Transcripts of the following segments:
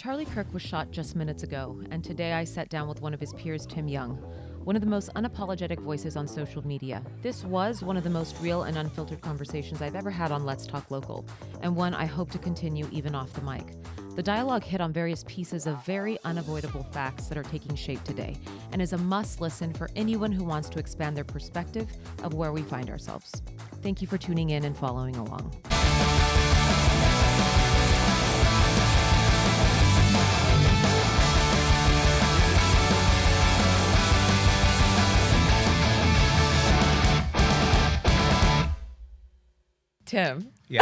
Charlie Kirk was shot just minutes ago, and today I sat down with one of his peers, Tim Young, one of the most unapologetic voices on social media. This was one of the most real and unfiltered conversations I've ever had on Let's Talk Local, and one I hope to continue even off the mic. The dialogue hit on various pieces of very unavoidable facts that are taking shape today, and is a must-listen for anyone who wants to expand their perspective of where we find ourselves. Thank you for tuning in and following along. Tim. Yeah.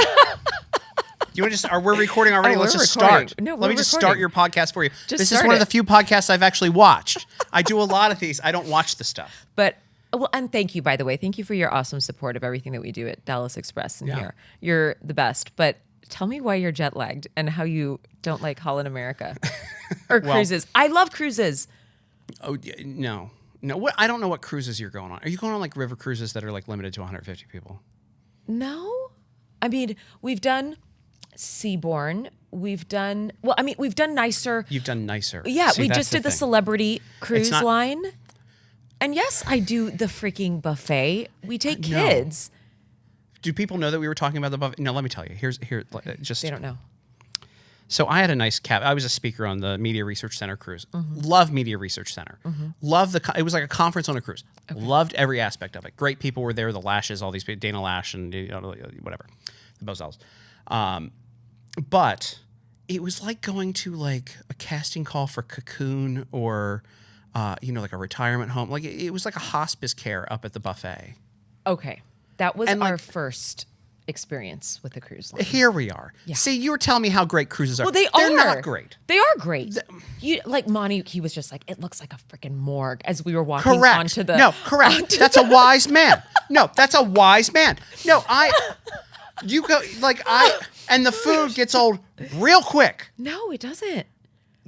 You want to just? We're recording already. Oh, Let's we're just recording. start. No, we're Let me just recording. start your podcast for you. Just this is start one of it. the few podcasts I've actually watched. I do a lot of these. I don't watch the stuff. But, well, and thank you, by the way. Thank you for your awesome support of everything that we do at Dallas Express and here. You're the best. But tell me why you're jet lagged and how you don't like Holland America or cruises. I love cruises. Oh no. What? I don't know what cruises you're going on. Are you going on like river cruises that are like limited to 150 people? No. I mean, we've done Seabourn. We've done nicer. You've done nicer. Yeah, See, we that's just did the thing. celebrity cruise not- line. And yes, I do the freaking buffet. We take kids. Do people know that we were talking about the buffet? No, let me tell you. Here. Just They don't know. So I had a nice cab. I was a speaker on the Media Research Center cruise. Love Media Research Center. Love it was like a conference on a cruise. Loved every aspect of it. Great people were there. The Lashes, all these people, Dana Lash and whatever, the Bozels. But it was like going to like a casting call for Cocoon or like a retirement home. Like it was like a hospice care up at the buffet. Okay. That was And, our like- first experience with the cruise line. Here we are. Yeah. See, you were telling me how great cruises are. Well, they're They're not great. They are great. Like Monty, he was just like, it looks like a freaking morgue as we were walking Correct. onto the. No, correct. That's a wise man. No, that's a wise man. No, you go and the food gets old real quick. No, it doesn't.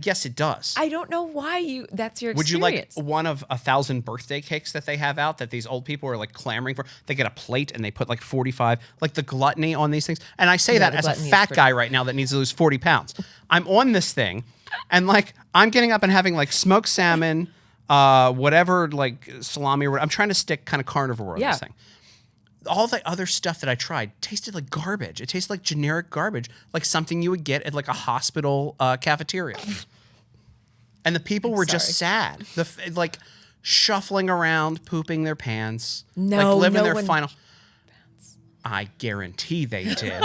Yes, it does. I don't know why that's your Would experience. you like one of 1,000 birthday cakes that they have out that these old people are like clamoring for? They get a plate and they put like 45, like the gluttony on these things. And I say that the as a gluttony is fat pretty- guy right now that needs to lose 40 pounds. I'm on this thing and like I'm getting up and having like smoked salmon, whatever, like salami or whatever. I'm trying to stick kind of carnivore on Yeah. this thing. All the other stuff that I tried tasted like garbage. It tasted like generic garbage, like something you would get at like a hospital cafeteria. And the people were just sad, like shuffling around, pooping their pants, like living no their one- final. I guarantee they did.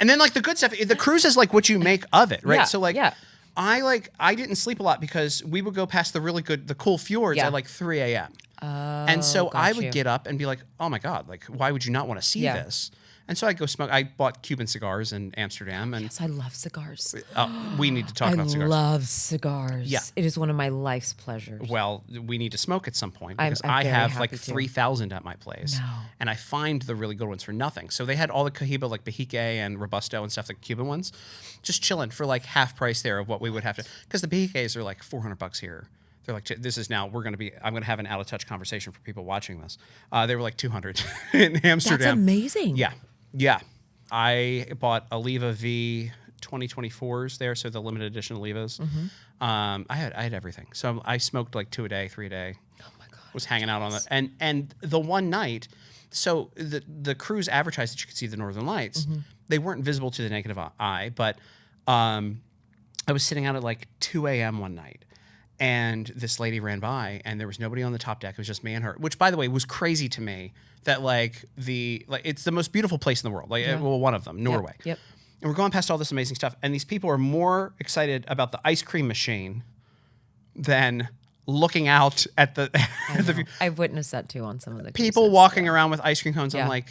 And then like the good stuff, the cruise is like what you make of it, right? Yeah, So like, yeah. I didn't sleep a lot because we would go past the cool fjords Yeah. at like 3 a.m. And so I got would you. get up and be like, oh my God, like, why would you not want to see Yeah. this? And so I'd go smoke. I bought Cuban cigars in Amsterdam. And Yes, I love cigars. we need to talk about I cigars. love cigars. Yeah. It is one of my life's pleasures. Well, we need to smoke at some point I'm because I very have happy like to. 3,000 at my place. No. And I find the really good ones for nothing. So they had all the Cohiba, like Bahique and Robusto and stuff, the Cuban ones, just chilling for like half price there of what we would have to. Because the Bahiques are like $400 here. They're like, I'm going to have an out of touch conversation for people watching this. They were like 200 in Amsterdam. That's amazing. Yeah. Yeah. I bought Oliva V 2024s there, so the limited edition Olivas. I had everything. So I smoked like 2 a day, 3 a day. Oh my God. Was hanging out on the and the one night. So the cruise advertised that you could see the Northern Lights. They weren't visible to the naked eye, but I was sitting out at like 2 a.m. one night. And this lady ran by, and there was nobody on the top deck. It was just me and her, which, by the way, was crazy to me. That it's the most beautiful place in the world. Well, one of them, Norway. Yep. And we're going past all this amazing stuff, and these people are more excited about the ice cream machine than looking out at the view. I've witnessed that too on some of the People cruises. walking around with ice cream cones. Yeah. I'm like,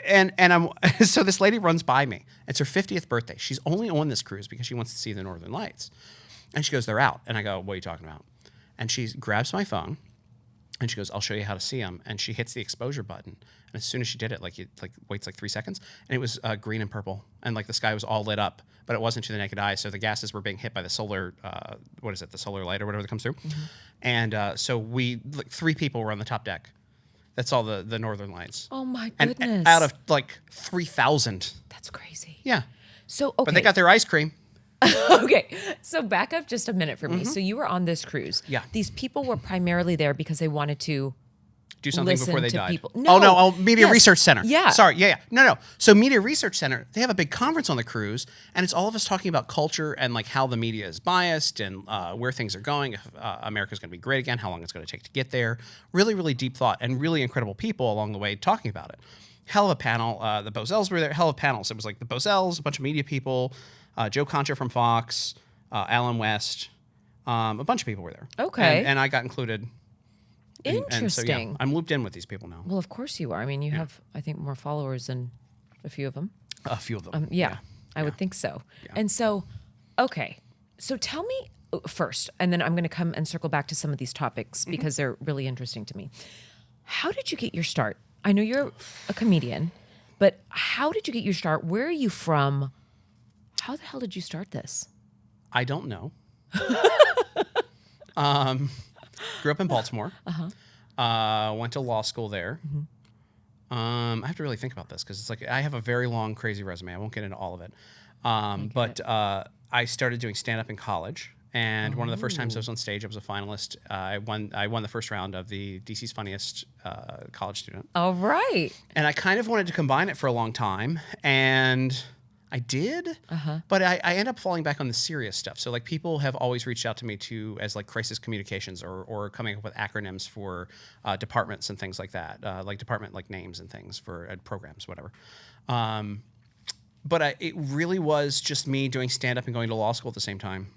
and I'm so this lady runs by me. It's her 50th birthday. She's only on this cruise because she wants to see the Northern Lights. And she goes, they're out. And I go, what are you talking about? And she grabs my phone and she goes, I'll show you how to see them. And she hits the exposure button. And as soon as she did it, it waits like 3 seconds. And it was green and purple. And like the sky was all lit up, but it wasn't to the naked eye. So the gases were being hit by the solar, the solar light or whatever that comes through. And so we, 3 people were on the top deck. That's all the Northern Lights. Oh my And goodness. out of like 3,000. That's crazy. Yeah. So okay. But they got their ice cream. Okay, so back up just a minute for me. So you were on this cruise. Yeah. These people were primarily there because they wanted to do something listen before they to died. people. Media Yes. Research Center. Yeah. Sorry, yeah. No. So Media Research Center, they have a big conference on the cruise, and it's all of us talking about culture and like how the media is biased and where things are going, if America's going to be great again, how long it's going to take to get there. Really, really deep thought and really incredible people along the way talking about it. Hell of a panel. The Bozels were there. Hell of panels. It was like the Bozels, a bunch of media people, Joe Concha from Fox, Alan West, a bunch of people were there. Okay. And I got included. Interesting. And so, yeah, I'm looped in with these people now. Well, of course you are. I mean, you have, I think, more followers than a few of them. A few of them. I would think so. Yeah. And so, okay. So tell me first, and then I'm going to come and circle back to some of these topics because they're really interesting to me. How did you get your start? I know you're a comedian, but how did you get your start? Where are you from? How the hell did you start this? I don't know. Grew up in Baltimore. Went to law school there. I have to really think about this because it's like I have a very long, crazy resume. I won't get into all of it. But I started doing stand-up in college. And one of the first times I was on stage, I was a finalist. I won the first round of the DC's Funniest College Student. All right. And I kind of wanted to combine it for a long time. And I did, but I ended up falling back on the serious stuff. So like people have always reached out to me as like crisis communications or coming up with acronyms for departments and things like that, like department like names and things for programs, whatever. But it really was just me doing stand up and going to law school at the same time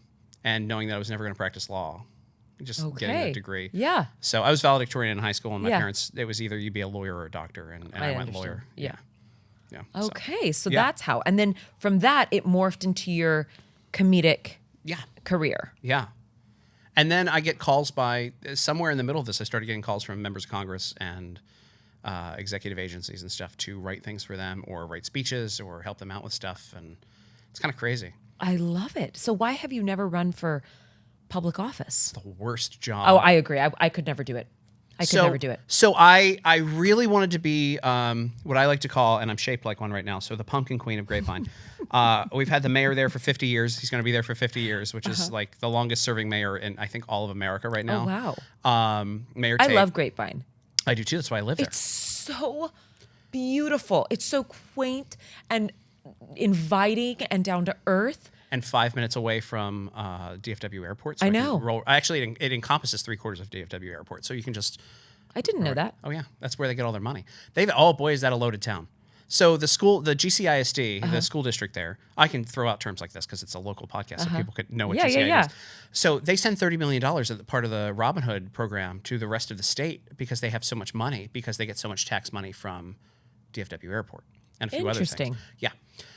and knowing that I was never going to practice law. Just getting that degree. Yeah. So I was valedictorian in high school and my parents, it was either you be a lawyer or a doctor and I went lawyer. Yeah. Yeah. Okay, so that's how. And then from that, it morphed into your comedic career. Yeah. And then I get calls by, somewhere in the middle of this, I started getting calls from members of Congress and executive agencies and stuff to write things for them or write speeches or help them out with stuff. And it's kind of crazy. I love it. So why have you never run for public office? It's the worst job. Oh, I agree. I could never do it. I could never do it. So I really wanted to be what I like to call, and I'm shaped like one right now, so the pumpkin queen of Grapevine. We've had the mayor there for 50 years. He's going to be there for 50 years, which is like the longest serving mayor in, I think, all of America right now. Oh, wow. Mayor I Tate. love Grapevine. I do too. That's why I live there. It's so beautiful. It's so quaint and inviting and down to earth. And 5 minutes away from DFW Airport. So I know. Actually, it encompasses 3/4 of DFW Airport. So you can just... I didn't know that. Oh, yeah. That's where they get all their money. Oh, boy, is that a loaded town. So the GCISD, the school district there, I can throw out terms like this because it's a local podcast so people could know what GCISD is. So they send $30 million as part of the Robin Hood program to the rest of the state because they have so much money, because they get so much tax money from DFW Airport and a few other things. Yeah.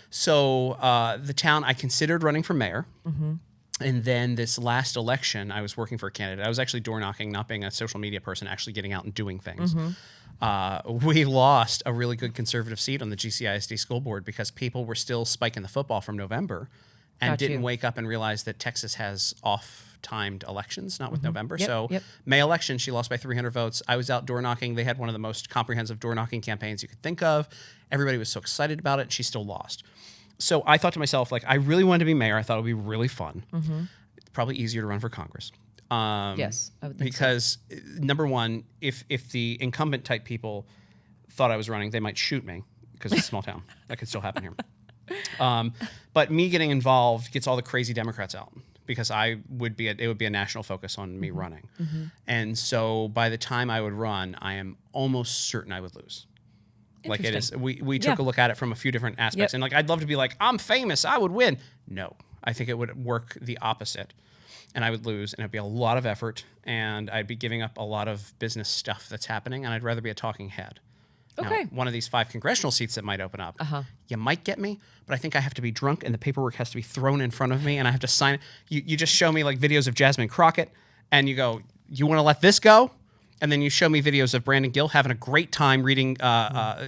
So the town, I considered running for mayor. And then this last election, I was working for a candidate. I was actually door knocking, not being a social media person, actually getting out and doing things. We lost a really good conservative seat on the GCISD school board because people were still spiking the football from November and didn't wake up and realize that Texas has off-timed elections, not with November. May election, she lost by 300 votes. I was out door knocking. They had one of the most comprehensive door knocking campaigns you could think of. Everybody was so excited about it, and she still lost. So I thought to myself, like, I really wanted to be mayor. I thought it would be really fun. It's probably easier to run for Congress. Yes, I would think because number one, if the incumbent type people thought I was running, they might shoot me because it's a small town. That could still happen here. But me getting involved gets all the crazy Democrats out because it would be a national focus on me running. And so by the time I would run, I am almost certain I would lose. Like it is, we took a look at it from a few different aspects, and like I'd love to be like, I'm famous, I would win. No, I think it would work the opposite, and I would lose, and it'd be a lot of effort, and I'd be giving up a lot of business stuff that's happening, and I'd rather be a talking head. Okay. Now, one of these 5 congressional seats that might open up, you might get me, but I think I have to be drunk, and the paperwork has to be thrown in front of me, and I have to sign it. You just show me like videos of Jasmine Crockett, and you go, you want to let this go? And then you show me videos of Brandon Gill having a great time reading, former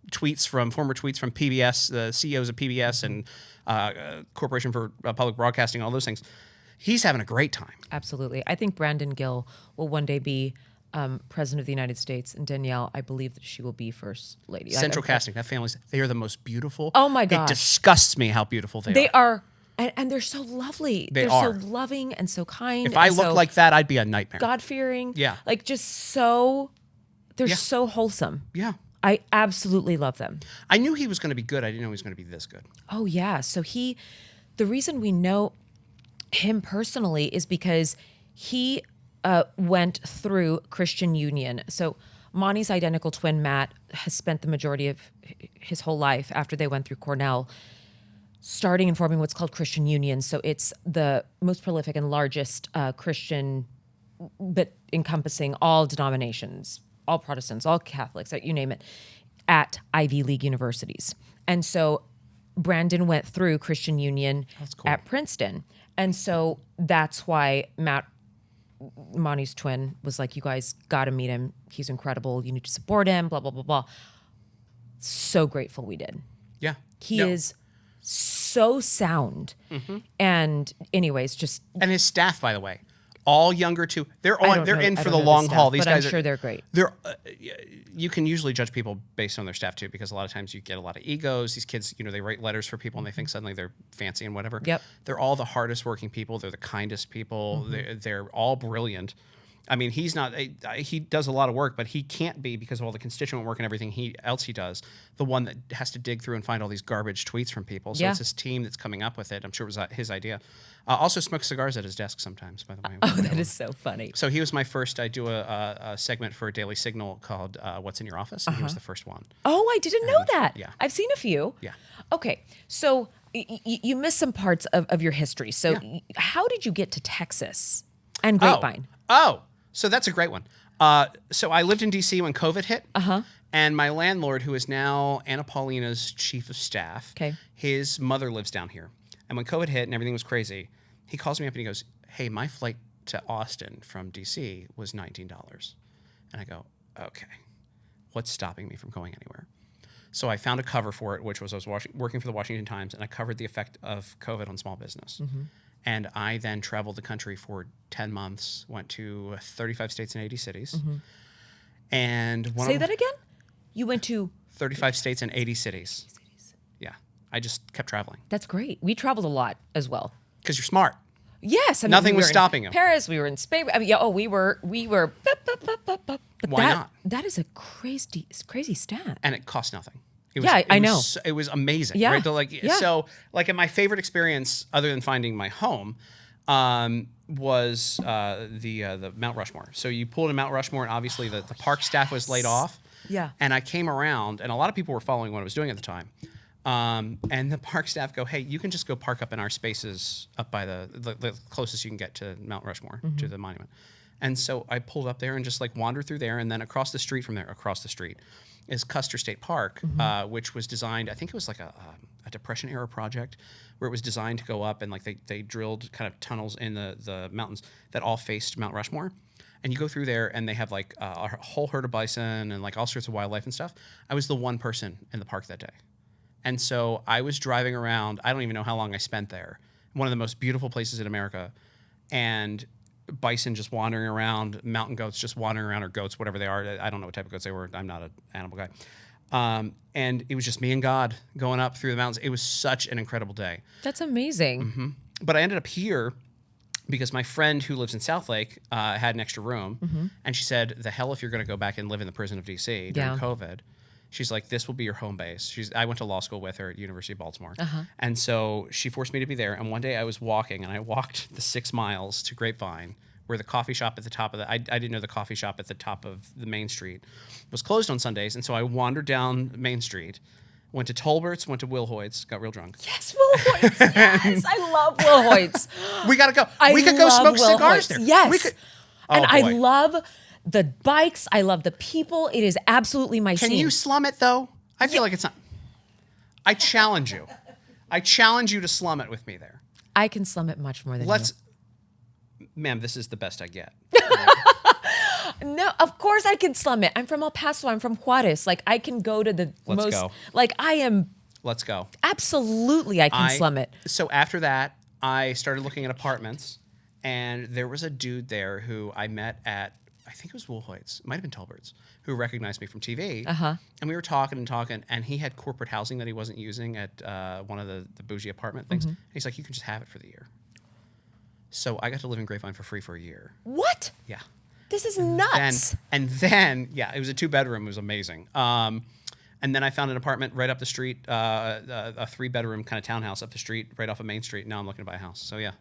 tweets from PBS, the CEOs of PBS and Corporation for Public Broadcasting, all those things. He's having a great time. Absolutely. I think Brandon Gill will one day be president of the United States, and Danielle, I believe that she will be first lady. Central Casting, that family's, they are the most beautiful. Oh my gosh. It disgusts me how beautiful they are. They are And they're so lovely. They They're are. so loving and so kind. If I and looked so like that, I'd be a nightmare. God-fearing. Yeah. Like just so, they're Yeah. so wholesome. Yeah. I absolutely love them. I knew he was going to be good. I didn't know he was going to be this good. Oh yeah. So the reason we know him personally is because he went through Christian Union. So Monty's identical twin, Matt, has spent the majority of his whole life after they went through Cornell starting and forming what's called Christian Union. So it's the most prolific and largest Christian, but encompassing all denominations, all Protestants, all Catholics, you name it, at Ivy League universities. And so Brandon went through Christian Union at Princeton. And so that's why Monty's twin, was like, you guys got to meet him. He's incredible. You need to support him, blah, blah, blah, blah. So grateful we did. Yeah. He is so sound. And anyways, just... And his staff, by the way, all younger too. They're in for the know long staff, haul. These but guys I'm sure they're great. You can usually judge people based on their staff too, because a lot of times you get a lot of egos. These kids, they write letters for people and they think suddenly they're fancy and whatever. Yep. They're all the hardest working people. They're the kindest people. They're all brilliant. I mean, he's not. He does a lot of work, but he can't be, because of all the constituent work and everything else he does, the one that has to dig through and find all these garbage tweets from people. So it's his team that's coming up with it. I'm sure it was his idea. Also smokes cigars at his desk sometimes, by the way. Oh, that is so funny. So he was my first. I do a segment for Daily Signal called "What's in Your Office," and he was the first one. Oh, I didn't know that. Yeah. I've seen a few. Yeah. Okay, so you missed some parts of your history. So how did you get to Texas and Grapevine? So that's a great one. So I lived in D.C. when COVID hit. And my landlord, who is now Anna Paulina's chief of staff, his mother lives down here. And when COVID hit and everything was crazy, he calls me up and he goes, "Hey, my flight to Austin from D.C. was $19. And I go, "Okay, what's stopping me from going anywhere?" So I found a cover for it, which was I was working for the Washington Times, and I covered the effect of COVID on small business. And I then traveled the country for 10 months, went to 35 states and 80 cities. And Say that again? You went to 35 states and 80 cities. Yeah. I just kept traveling. That's great. We traveled a lot as well. Because you're smart. Yes. I mean, Nothing we was were in stopping him. Paris, we were in Spain. I mean, we were. But Why not? That is a crazy stat. And it cost nothing. It I know. It was amazing. Yeah. Right? So, and my favorite experience, other than finding my home, was the Mount Rushmore. So you pulled in Mount Rushmore, and obviously the park staff was laid off. Yeah. And I came around, and a lot of people were following what I was doing at the time. And the park staff go, "Hey, you can just go park up in our spaces up by the closest you can get to Mount Rushmore, to the monument." And so I pulled up there and just wandered through there, and then across the street from there, across the street, is Custer State Park, which was designed, I think it was like a Depression era project, where it was designed to go up and they drilled kind of tunnels in the mountains that all faced Mount Rushmore. And you go through there and they have a whole herd of bison and all sorts of wildlife and stuff. I was the one person in the park that day. And so I was driving around. I don't even know how long I spent there. One of the most beautiful places in America. And bison just wandering around, mountain goats just wandering around, or goats, whatever they are. I don't know what type of goats they were. I'm not an animal guy. And it was just me and God going up through the mountains. It was such an incredible day. That's amazing. But I ended up here because my friend who lives in Southlake had an extra room. And she said, "The hell if you're going to go back and live in the prison of D.C. during COVID." She's like, "This will be your home base." I went to law school with her at University of Baltimore. And so she forced me to be there. And one day I was walking, and I walked the 6 miles to Grapevine, where the coffee shop at the top of I didn't know the coffee shop at the top of the main street was closed on Sundays. And so I wandered down Main Street, went to Tolbert's, went to Wilhoite's, got real drunk. Yes, Wilhoite's. Yes, I love Wilhoite's. We got to go. We could go smoke cigars there. Yes. We could. And I love the bikes. I love the people. It is absolutely my scene. Can you slum it, though? I feel like it's not. I challenge you. I challenge you to slum it with me there. I can slum it much more than you. Ma'am, this is the best I get. No, of course I can slum it. I'm from El Paso. I'm from Juarez. I can go to the Let's most... go. I am... Let's go. Absolutely, I can slum it. So after that, I started looking at apartments, and there was a dude there who I met at, I I think it was Wilhoite's, it might have been Tolbert's, who recognized me from TV. Uh-huh. And we were talking, and he had corporate housing that he wasn't using at one of the bougie apartment things. And he's like, you can just have it for the year. So I got to live in Grapevine for free for a year. What? Yeah. This is nuts. And then, yeah, it was a 2-bedroom. It was amazing. And then I found an apartment right up the street, a 3-bedroom kind of townhouse up the street, right off of Main Street. Now I'm looking to buy a house. So yeah.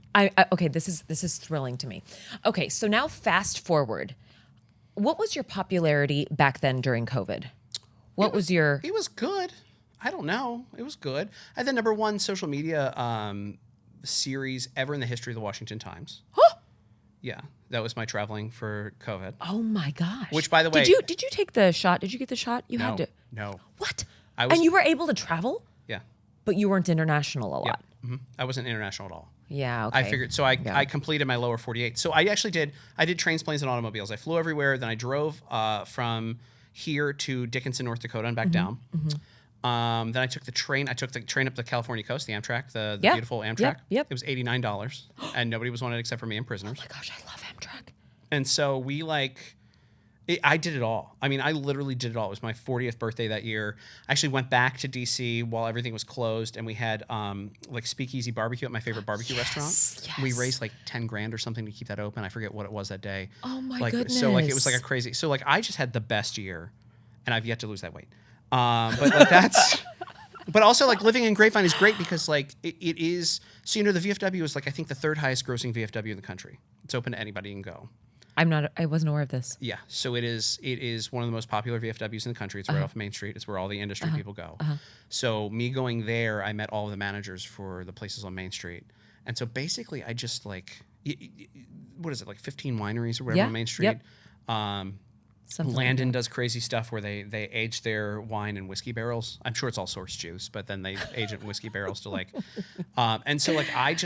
Okay, this is thrilling to me. Okay, so now fast forward. What was your popularity back then during COVID? What was your? It was good. I don't know. It was good. I had the #1 social media series ever in the history of the Washington Times. Huh? Yeah, that was my traveling for COVID. Oh my gosh! Which, by the way, did you take the shot? Did you get the shot? You had to. No. What? And you were able to travel, Yeah. but you weren't international a lot. Yeah. I wasn't international at all. Yeah. Okay. I figured. So I completed my lower 48. So I actually did. I did trains, planes, and automobiles. I flew everywhere. Then I drove from here to Dickinson, North Dakota, and back down. Then I took the train. I took the train up the California coast, the Amtrak, the beautiful Amtrak. Yep. It was $89, and nobody was on it except for me and prisoners. Oh my gosh, I love Amtrak. And so I did it all. I mean, I literally did it all. It was my 40th birthday that year. I actually went back to DC while everything was closed, and we had like Speakeasy Barbecue at my favorite barbecue restaurant. Yes. We raised like 10 grand or something to keep that open. I forget what it was that day. Oh my goodness. So like it was like a crazy. So like I just had the best year, and I've yet to lose that weight. But like that's. But also, like, living in Grapevine is great because, like, it is... So, you know, the VFW is, like, I think the 3rd highest grossing VFW in the country. It's open to anybody and go. I wasn't aware of this. Yeah. So it is one of the most popular VFWs in the country. It's right off Main Street. It's where all the industry people go. So me going there, I met all of the managers for the places on Main Street. And so basically, I just, like... What is it, like 15 wineries or whatever on Main Street? Yep. Landon does crazy stuff where they age their wine in whiskey barrels. I'm sure it's all source juice, but then they age it in whiskey barrels to like, and so like I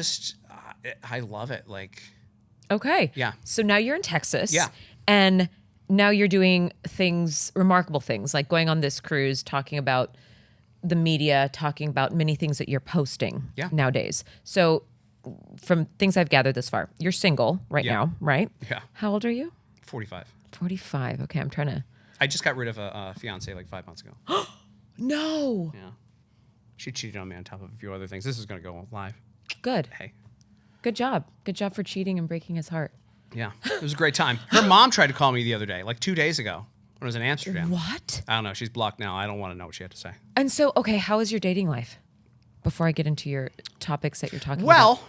love it. Like, okay, yeah. So now you're in Texas, yeah, and now you're doing remarkable things, like going on this cruise, talking about the media, talking about many things that you're posting nowadays. So, from things I've gathered this far, you're single right now, right? Yeah. How old are you? 45. 45. Okay, I'm trying to... I just got rid of a fiance like 5 months ago. No. Yeah. She cheated on me on top of a few other things. This is going to go live. Good. Hey. Good job. Good job for cheating and breaking his heart. Yeah. It was a great time. Her mom tried to call me the other day, like 2 days ago when I was in Amsterdam. What? I don't know. She's blocked now. I don't want to know what she had to say. And so, okay, how is your dating life? Before I get into your topics that you're talking about. Well...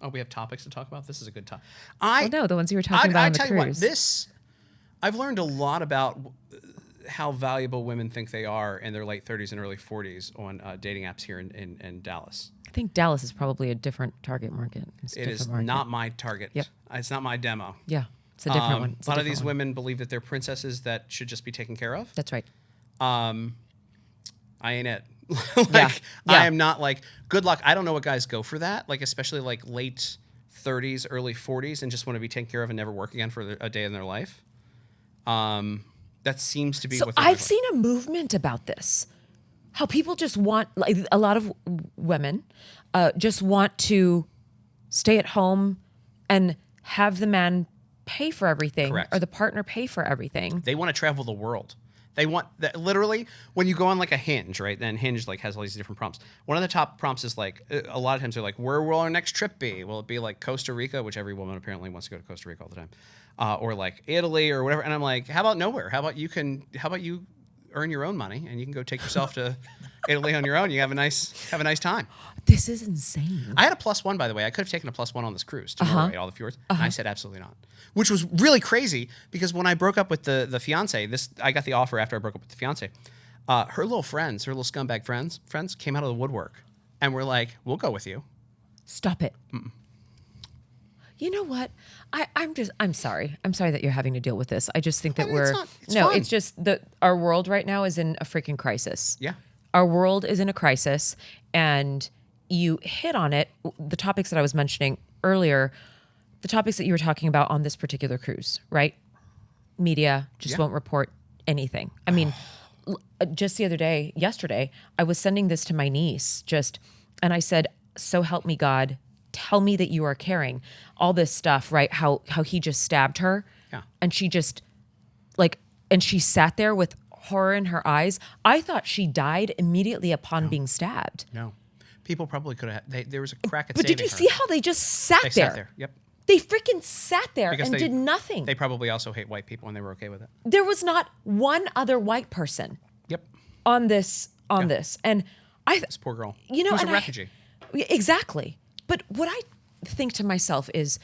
Oh, we have topics to talk about? This is a good topic. No, the ones you were talking about on the cruise. I tell you what, I've learned a lot about how valuable women think they are in their late 30s and early 40s on dating apps here in Dallas. I think Dallas is probably a different target market. It is not my target. Yep. It's not my demo. Yeah, it's a different one. A lot of these women believe that they're princesses that should just be taken care of. That's right. I ain't it. Yeah. I am not like, good luck. I don't know what guys go for that, like especially like late 30s, early 40s, and just want to be taken care of and never work again for a day in their life. That seems to be what I've seen a movement about this. How people just want, like a lot of women just want to stay at home and have the man pay for everything. Correct. Or the partner pay for everything. They want to travel the world. They want that literally when you go on like a Hinge, right? Then Hinge like has all these different prompts. One of the top prompts is like a lot of times they're like, where will our next trip be? Will it be like Costa Rica, which every woman apparently wants to go to Costa Rica all the time, or like Italy or whatever? And I'm like, how about nowhere? How about you earn your own money and you can go take yourself to Italy on your own? You have a nice time. This is insane. I had a +1, by the way. I could have taken a +1 on this cruise to Norway, all the fjords. And I said absolutely not, which was really crazy because when I broke up with the fiance, I got the offer after I broke up with the fiance. Her little scumbag friends came out of the woodwork and were like, "We'll go with you." Stop it. Mm-mm. You know what? I'm sorry. I'm sorry that you're having to deal with this. I just think that it's fun. It's just that our world right now is in a freaking crisis. Yeah. Our world is in a crisis, and you hit on it. The topics that I was mentioning earlier, the topics that you were talking about on this particular cruise, right? Media just won't report anything. I mean, just yesterday, I was sending this to my niece and I said, "So help me God, tell me that you are caring." All this stuff, right? How he just stabbed her Yeah. And she just and she sat there with horror in her eyes. I thought she died immediately upon being stabbed. No. People probably could have. There was a crack at But saving did you her. see how they just sat They there? sat there. Yep. They freaking sat there Because and they- did nothing. They probably also hate white people, and they were okay with it. There was not one other white person Yep. on this. And This poor girl. you know, Who's a and refugee. Exactly. But what I think to myself is,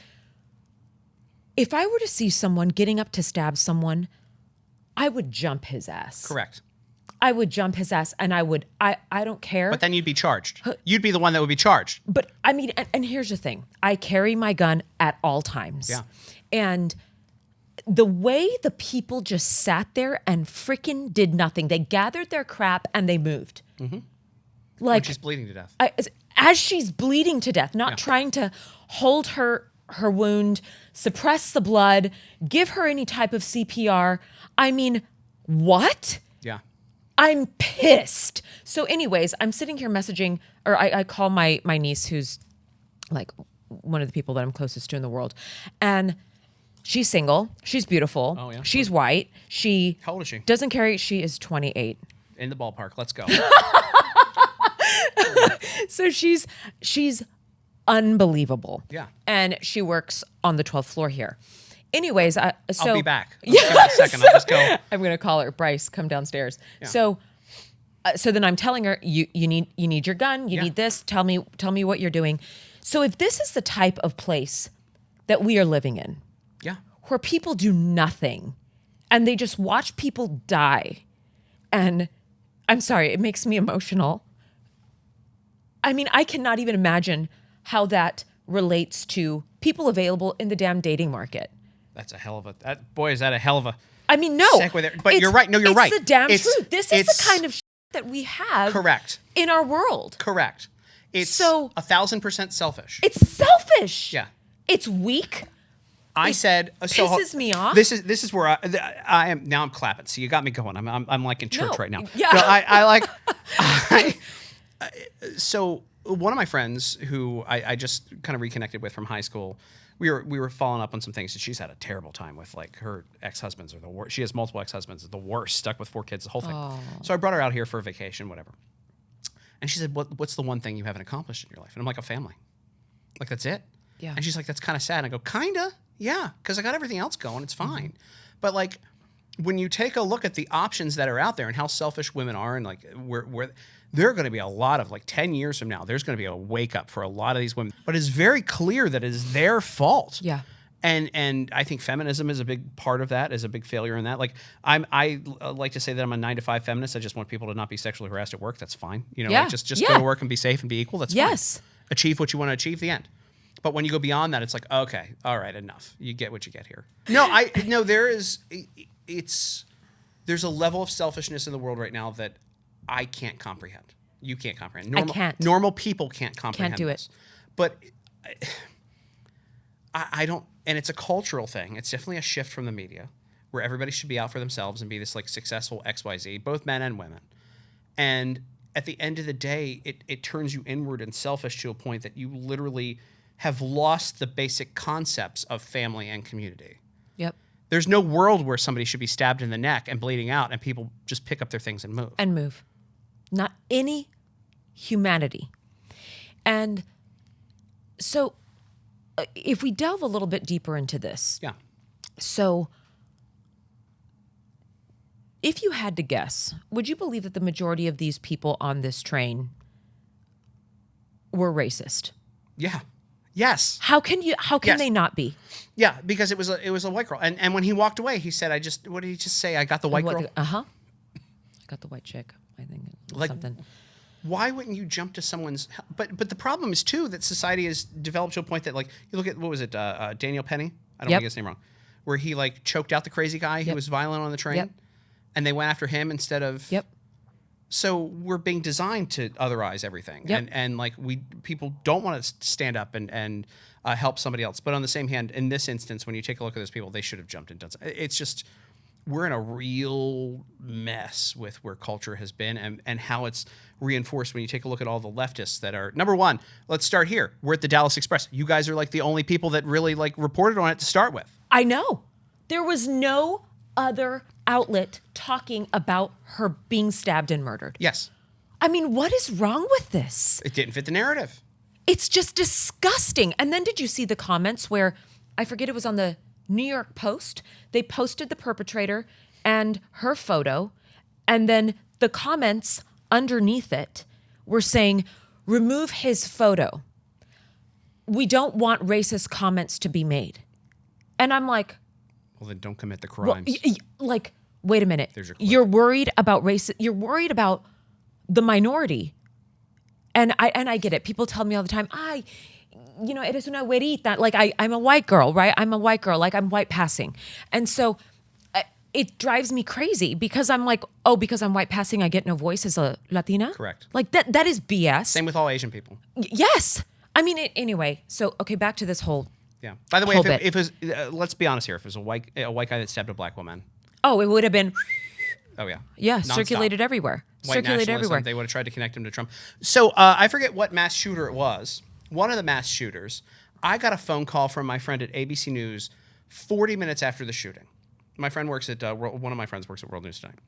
if I were to see someone getting up to stab someone, I would jump his ass. Correct. I would jump his ass, and I don't care. But then you'd be charged. You'd be the one that would be charged. But I mean, and here's the thing. I carry my gun at all times. Yeah. And the way the people just sat there and freaking did nothing. They gathered their crap and they moved. Mm-hmm. Like, She's bleeding to death. as she's bleeding to death, not trying to hold her wound, suppress the blood, give her any type of CPR. I mean, what? Yeah. I'm pissed. So anyways, I'm sitting here messaging, or I call my niece, who's like one of the people that I'm closest to in the world. And she's single. She's beautiful. Oh, yeah? She's white. She How old is she? doesn't carry. She is 28. In the ballpark. Let's go. So she's unbelievable. Yeah. And she works on the 12th floor here. Anyways, I'll be back. Yeah. Give me a second. I'll just go. I'm gonna call her. Bryce, come downstairs. So then I'm telling her, you need your gun. You need this. Tell me what you're doing. So if this is the type of place that we are living in, Yeah. where people do nothing and they just watch people die, and I'm sorry, it makes me emotional. I mean, I cannot even imagine how that relates to people available in the damn dating market. That's a hell of a. Boy, is that a hell of a. I mean, no. But you're right. No, you're right. It's the damn It's- truth. This is it's- the kind of shit that we have Correct. in our world. Correct. It's So- 1,000% selfish. It's selfish. Yeah. It's weak. I said so. pisses me off. This is where I am now. I'm clapping. So you got me going. I'm like in church No. right now. Yeah. No, I like. So one of my friends who I just kind of reconnected with from high school, we were following up on some things, and she's had a terrible time with, like, her ex-husbands are the worst. She has multiple ex-husbands, the worst, stuck with 4 kids, the whole thing. Oh. So I brought her out here for a vacation, whatever. And she said, what's the one thing you haven't accomplished in your life? And I'm like, a family. Like, that's it? Yeah. And she's like, that's kind of sad. And I go, kinda? Yeah, because I got everything else going. It's fine. But, like, when you take a look at the options that are out there and how selfish women are, and, like, where there are going to be a lot of, like, 10 years from now, there's going to be a wake up for a lot of these women. But it's very clear that it is their fault. Yeah. And I think feminism is a big part of that, is a big failure in that. Like, I like to say that I'm a 9-to-5 feminist. I just want people to not be sexually harassed at work. That's fine. You know, Yeah. like just go to work and be safe and be equal. That's Yes. fine. Achieve what you want to achieve, the end. But when you go beyond that, it's like, okay, all right, enough. You get what you get here. No, there's a level of selfishness in the world right now that I can't comprehend. You can't comprehend. I can't. Normal people can't comprehend. Can't do this. it. But I don't, and it's a cultural thing. It's definitely a shift from the media, where everybody should be out for themselves and be this, like, successful XYZ, both men and women. And at the end of the day, it turns you inward and selfish to a point that you literally have lost the basic concepts of family and community. Yep. There's no world where somebody should be stabbed in the neck and bleeding out and people just pick up their things and move. And move. Not any humanity. And so if we delve a little bit deeper into this. Yeah. So if you had to guess, would you believe that the majority of these people on this train were racist? Yeah. Yes. How can Yes. they not be? Yeah, because it was a white girl. And when he walked away, he said, what did he just say? I got the white girl. I got the white chick, I think. Like, something. Why wouldn't you jump to someone's? But the problem is, too, that society has developed to a point that, like, you look at, what was it, Daniel Penny? I don't Yep. want to get his name wrong. Where he, like, choked out the crazy guy who Yep. was violent on the train. Yep. And they went after him instead of. Yep. So we're being designed to otherize everything. Yep. And like, people don't want to stand up and help somebody else. But on the same hand, in this instance, when you take a look at those people, they should have jumped and done something. It's just, we're in a real mess with where culture has been and how it's reinforced when you take a look at all the leftists that are, number one, let's start here. We're at the Dallas Express. You guys are, like, the only people that really, like, reported on it to start with. I know. There was no other outlet talking about her being stabbed and murdered. Yes. I mean, what is wrong with this? It didn't fit the narrative. It's just disgusting. And then did you see the comments where, I forget, it was on the New York Post? They posted the perpetrator and her photo, and then the comments underneath it were saying, remove his photo. We don't want racist comments to be made. And I'm like, well, then don't commit the crimes. like, wait a minute. There's your clip. You're worried about race. You're worried about the minority. And I get it. People tell me all the time, eres una güerita. Like, I'm a white girl, right? I'm a white girl. Like, I'm white passing. And so it drives me crazy because I'm like, oh, because I'm white passing, I get no voice as a Latina? Correct. Like, that is BS. Same with all Asian people. Yes. I mean, anyway. So, okay, back to this whole. Yeah. By the way, whole if bit. it was, let's be honest here, if it was a white guy that stabbed a black woman. Oh, it would have been. Oh, yeah. Yeah, Nonstop. circulated everywhere. White Circulated nationalism, everywhere. They would have tried to connect him to Trump. So I forget what mass shooter it was. One of the mass shooters, I got a phone call from my friend at ABC News 40 minutes after the shooting. My friend works at, one of my friends works at World News Tonight.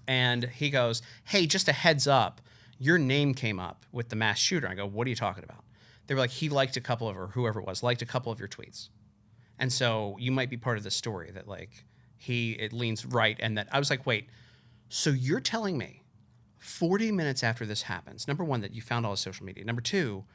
And he goes, hey, just a heads up, your name came up with the mass shooter. I go, what are you talking about? They were like, he liked a couple of, or whoever it was, liked a couple of your tweets. And so you might be part of the story that like, it leans right. And that I was like, wait, so you're telling me 40 minutes after this happens, number one, that you found all his social media. Number two,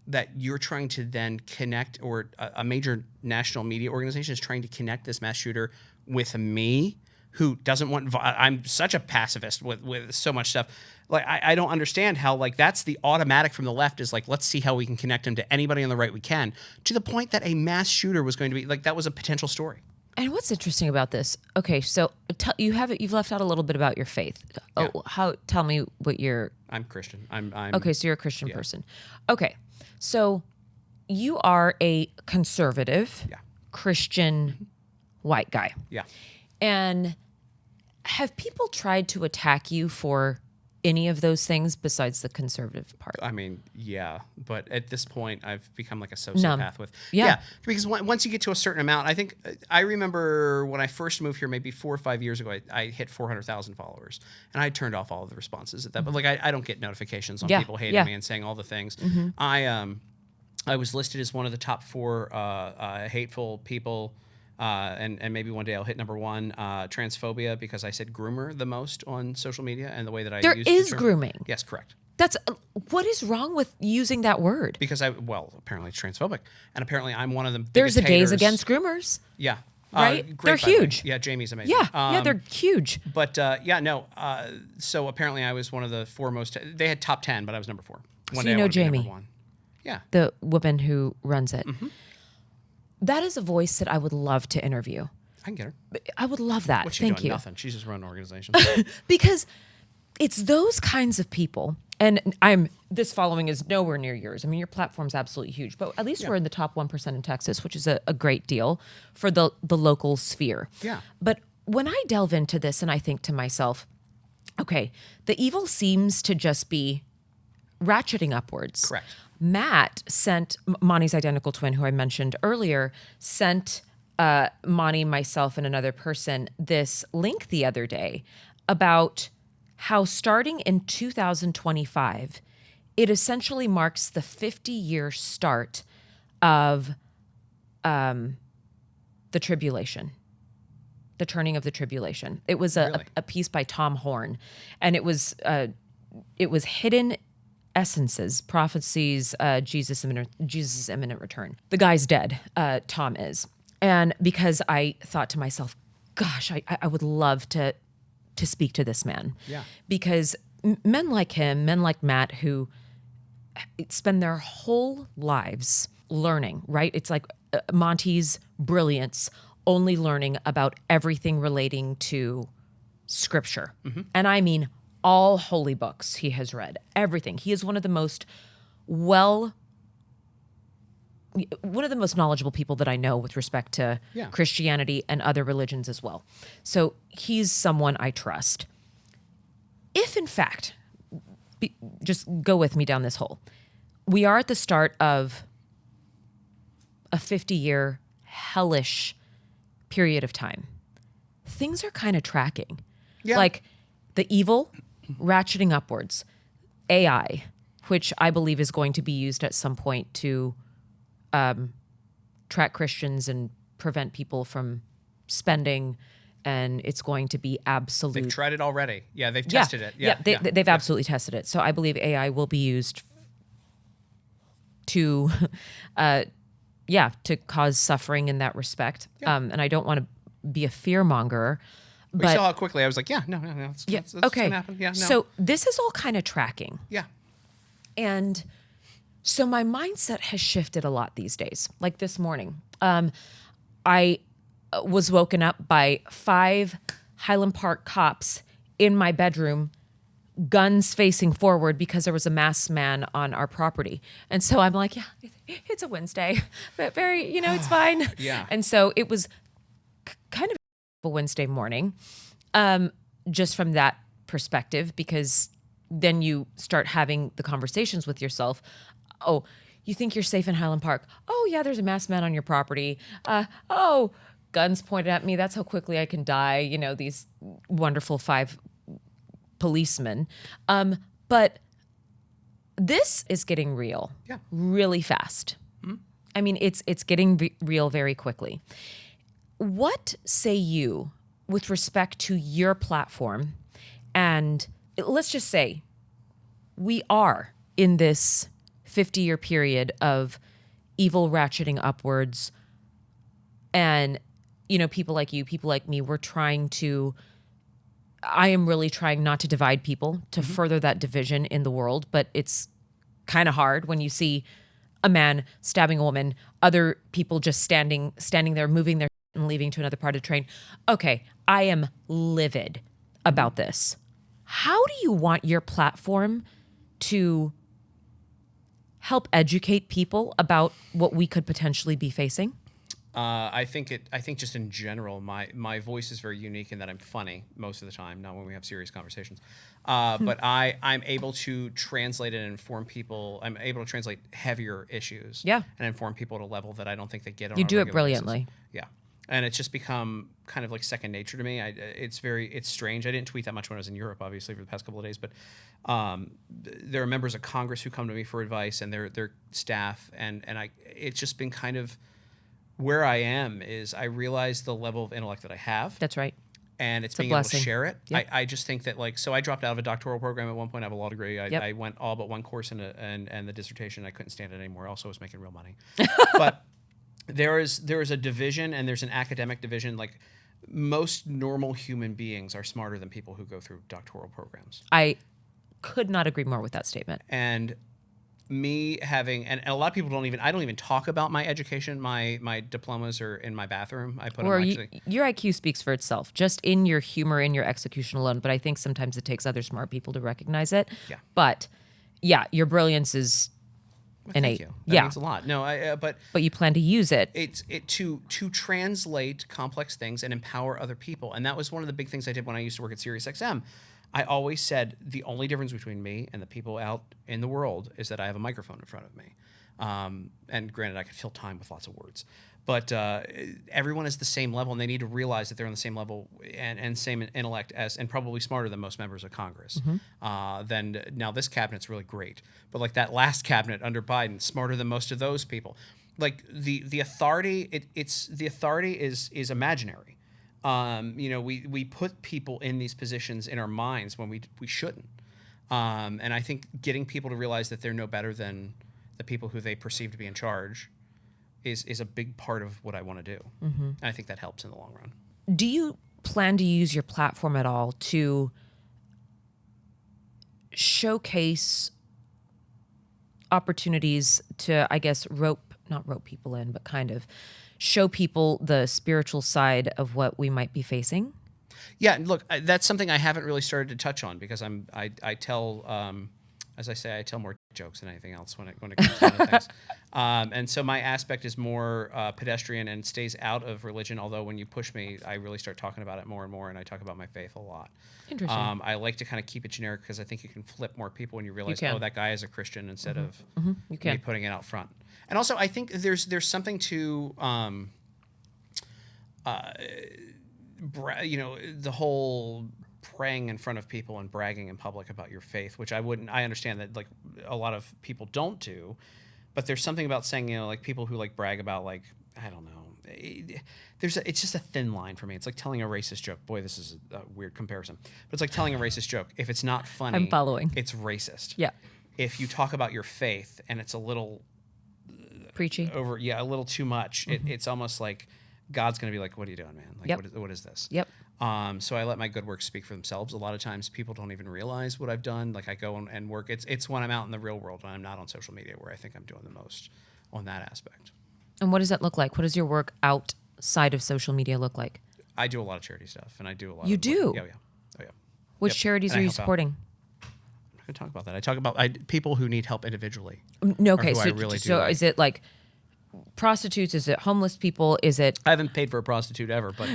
that you're trying to then connect, or a major national media organization is trying to connect this mass shooter with me, who doesn't want, I'm such a pacifist with so much stuff. Like, I don't understand how, like, that's the automatic from the left is like, let's see how we can connect him to anybody on the right we can, to the point that a mass shooter was going to be, like, that was a potential story. And what's interesting about this? Okay, so you've left out a little bit about your faith. Yeah. Tell me what you're. I'm Christian. I'm Okay, so you're a Christian person. Okay, so you are a conservative, Christian white guy. Yeah. And have people tried to attack you for any of those things besides the conservative part? I mean, yeah, but at this point, I've become like a sociopath with. Yeah. Because once you get to a certain amount, I think I remember when I first moved here, maybe 4 or 5 years ago, I hit 400,000 followers, and I turned off all of the responses at that. But like, I don't get notifications on people hating me and saying all the things. I was listed as one of the top 4 hateful people. And maybe one day I'll hit number 1, transphobia, because I said groomer the most on social media, and the way that I There used is the term. grooming. Yes, correct. That's what is wrong with using that word? Because apparently it's transphobic, and apparently I'm one of the There's a biggest Days haters. Against Groomers. Yeah. Right? Great, They're by the way. huge. Yeah, Jamie's amazing. Yeah, they're huge. But so apparently I was one of the foremost. They had top 10, but I was number 4. One So day you I know wanted to be Jamie. number 1. Yeah. The woman who runs it. That is a voice that I would love to interview. I can get her. I would love that. What's she Thank doing? you. Nothing. She's just running an organization. Because it's those kinds of people, and this following is nowhere near yours. I mean, your platform's absolutely huge, but at least we're in the top 1% in Texas, which is a great deal for the local sphere. Yeah. But when I delve into this and I think to myself, okay, the evil seems to just be ratcheting upwards. Correct. Matt sent, Monty's identical twin, who I mentioned earlier, sent Monty, myself, and another person this link the other day about how starting in 2025, it essentially marks the 50-year start of the tribulation, the turning of the tribulation. It was a piece by Tom Horn, and it was hidden essences, prophecies, Jesus' imminent return. The guy's dead. Tom is. And because I thought to myself, gosh, I would love to speak to this man. Yeah. Because men like him, men like Matt, who spend their whole lives learning, right? It's like Monty's brilliance, only learning about everything relating to scripture. And I mean all holy books he has read, everything. He is one of the most knowledgeable people that I know with respect to Christianity and other religions as well. So he's someone I trust. If in fact, just go with me down this hole, we are at the start of a 50-year hellish period of time, things are kind of tracking. Yeah. Like the evil ratcheting upwards, AI, which I believe is going to be used at some point to track Christians and prevent people from spending, and it's going to be absolute. They've tried it already. Yeah, they've tested it. They've absolutely tested it. So I believe AI will be used to, to cause suffering in that respect. Yeah. And I don't want to be a fearmonger, We but saw how quickly I was like, no. That's okay. gonna happen. Yeah, no. So this is all kind of tracking. Yeah. And so my mindset has shifted a lot these days. Like this morning, I was woken up by 5 Highland Park cops in my bedroom, guns facing forward because there was a masked man on our property. And so I'm like, yeah, it's a Wednesday, but very, it's fine. Yeah. And so it was kind of a Wednesday morning, just from that perspective, because then you start having the conversations with yourself. Oh, you think you're safe in Highland Park? Oh, yeah, there's a masked man on your property. Oh, guns pointed at me. That's how quickly I can die. These wonderful 5 policemen. But this is getting real really fast. Mm-hmm. I mean, it's getting real very quickly. What say you with respect to your platform? And let's just say we are in this 50-year period of evil ratcheting upwards. And, people like you, people like me, I am really trying not to divide people, to further that division in the world. But it's kind of hard when you see a man stabbing a woman, other people just standing there, moving their and leaving to another part of the train. Okay, I am livid about this. How do you want your platform to help educate people about what we could potentially be facing? I think just in general, my voice is very unique in that I'm funny most of the time, not when we have serious conversations. But I'm able to translate and inform people. I'm able to translate heavier issues. Yeah. And inform people at a level that I don't think they get on You a do it regular brilliantly. basis. Yeah. And it's just become kind of like second nature to me. It's strange. I didn't tweet that much when I was in Europe, obviously, for the past couple of days. But there are members of Congress who come to me for advice, and their staff, and it's just been kind of where I am. Is I realize the level of intellect that I have. That's right. And it's a being able to blessing. share it. Yep. I just think that so I dropped out of a doctoral program at one point. I have a law degree. I Yep. went all but one course and the dissertation. I couldn't stand it anymore. Also, I was making real money. But there is a division, and there's an academic division. Like most normal human beings are smarter than people who go through doctoral programs. I could not agree more with that statement. And me having, and a lot of people I don't even talk about my education. My diplomas are in my bathroom. I put Or them actually. your IQ speaks for itself, just in your humor, in your execution alone. But I think sometimes it takes other smart people to recognize it. Yeah. But yeah, your brilliance is innate. Thank you. That means a lot. No, but you plan to use it. It's to translate complex things and empower other people. And that was one of the big things I did when I used to work at SiriusXM. I always said the only difference between me and the people out in the world is that I have a microphone in front of me. And granted, I could fill time with lots of words. But everyone is the same level, and they need to realize that they're on the same level and same intellect as, and probably smarter than most members of Congress. Then now this cabinet's really great, but like that last cabinet under Biden, smarter than most of those people. Like the authority, the authority is imaginary. We put people in these positions in our minds when we shouldn't. And I think getting people to realize that they're no better than the people who they perceive to be in charge is a big part of what I want to do. And I think that helps in the long run. Do you plan to use your platform at all to showcase opportunities to, I guess, not rope people in, but kind of show people the spiritual side of what we might be facing? Yeah, look, that's something I haven't really started to touch on because I tell, as I say, I tell more jokes than anything else when it comes to other things. And so my aspect is more pedestrian and stays out of religion, although when you push me, I really start talking about it more and more, and I talk about my faith a lot. Interesting. I like to kind of keep it generic because I think you can flip more people when you realize, You can. oh, that guy is a Christian instead of You me can. putting it out front. And also, I think there's something to the whole praying in front of people and bragging in public about your faith, which I understand that like a lot of people don't do, but there's something about saying, like people who like brag about like, I don't know. It's just a thin line for me. It's like telling a racist joke. Boy, this is a weird comparison, but it's like telling a racist joke. If it's not funny, I'm following. It's racist. Yeah. If you talk about your faith and it's a little preachy, a little too much, it's almost like God's going to be like, "What are you doing, man? Like, what is this?" Yep. So I let my good works speak for themselves. A lot of times, people don't even realize what I've done. Like I go and work. It's when I'm out in the real world, when I'm not on social media, where I think I'm doing the most on that aspect. And what does that look like? What does your work outside of social media look like? I do a lot of charity stuff, and I do a lot. You of do? Oh yeah. Which charities are you supporting? I'm not going to talk about that. I talk about people who need help individually. No, okay. So is it like prostitutes? Is it homeless people? Is it? I haven't paid for a prostitute ever, but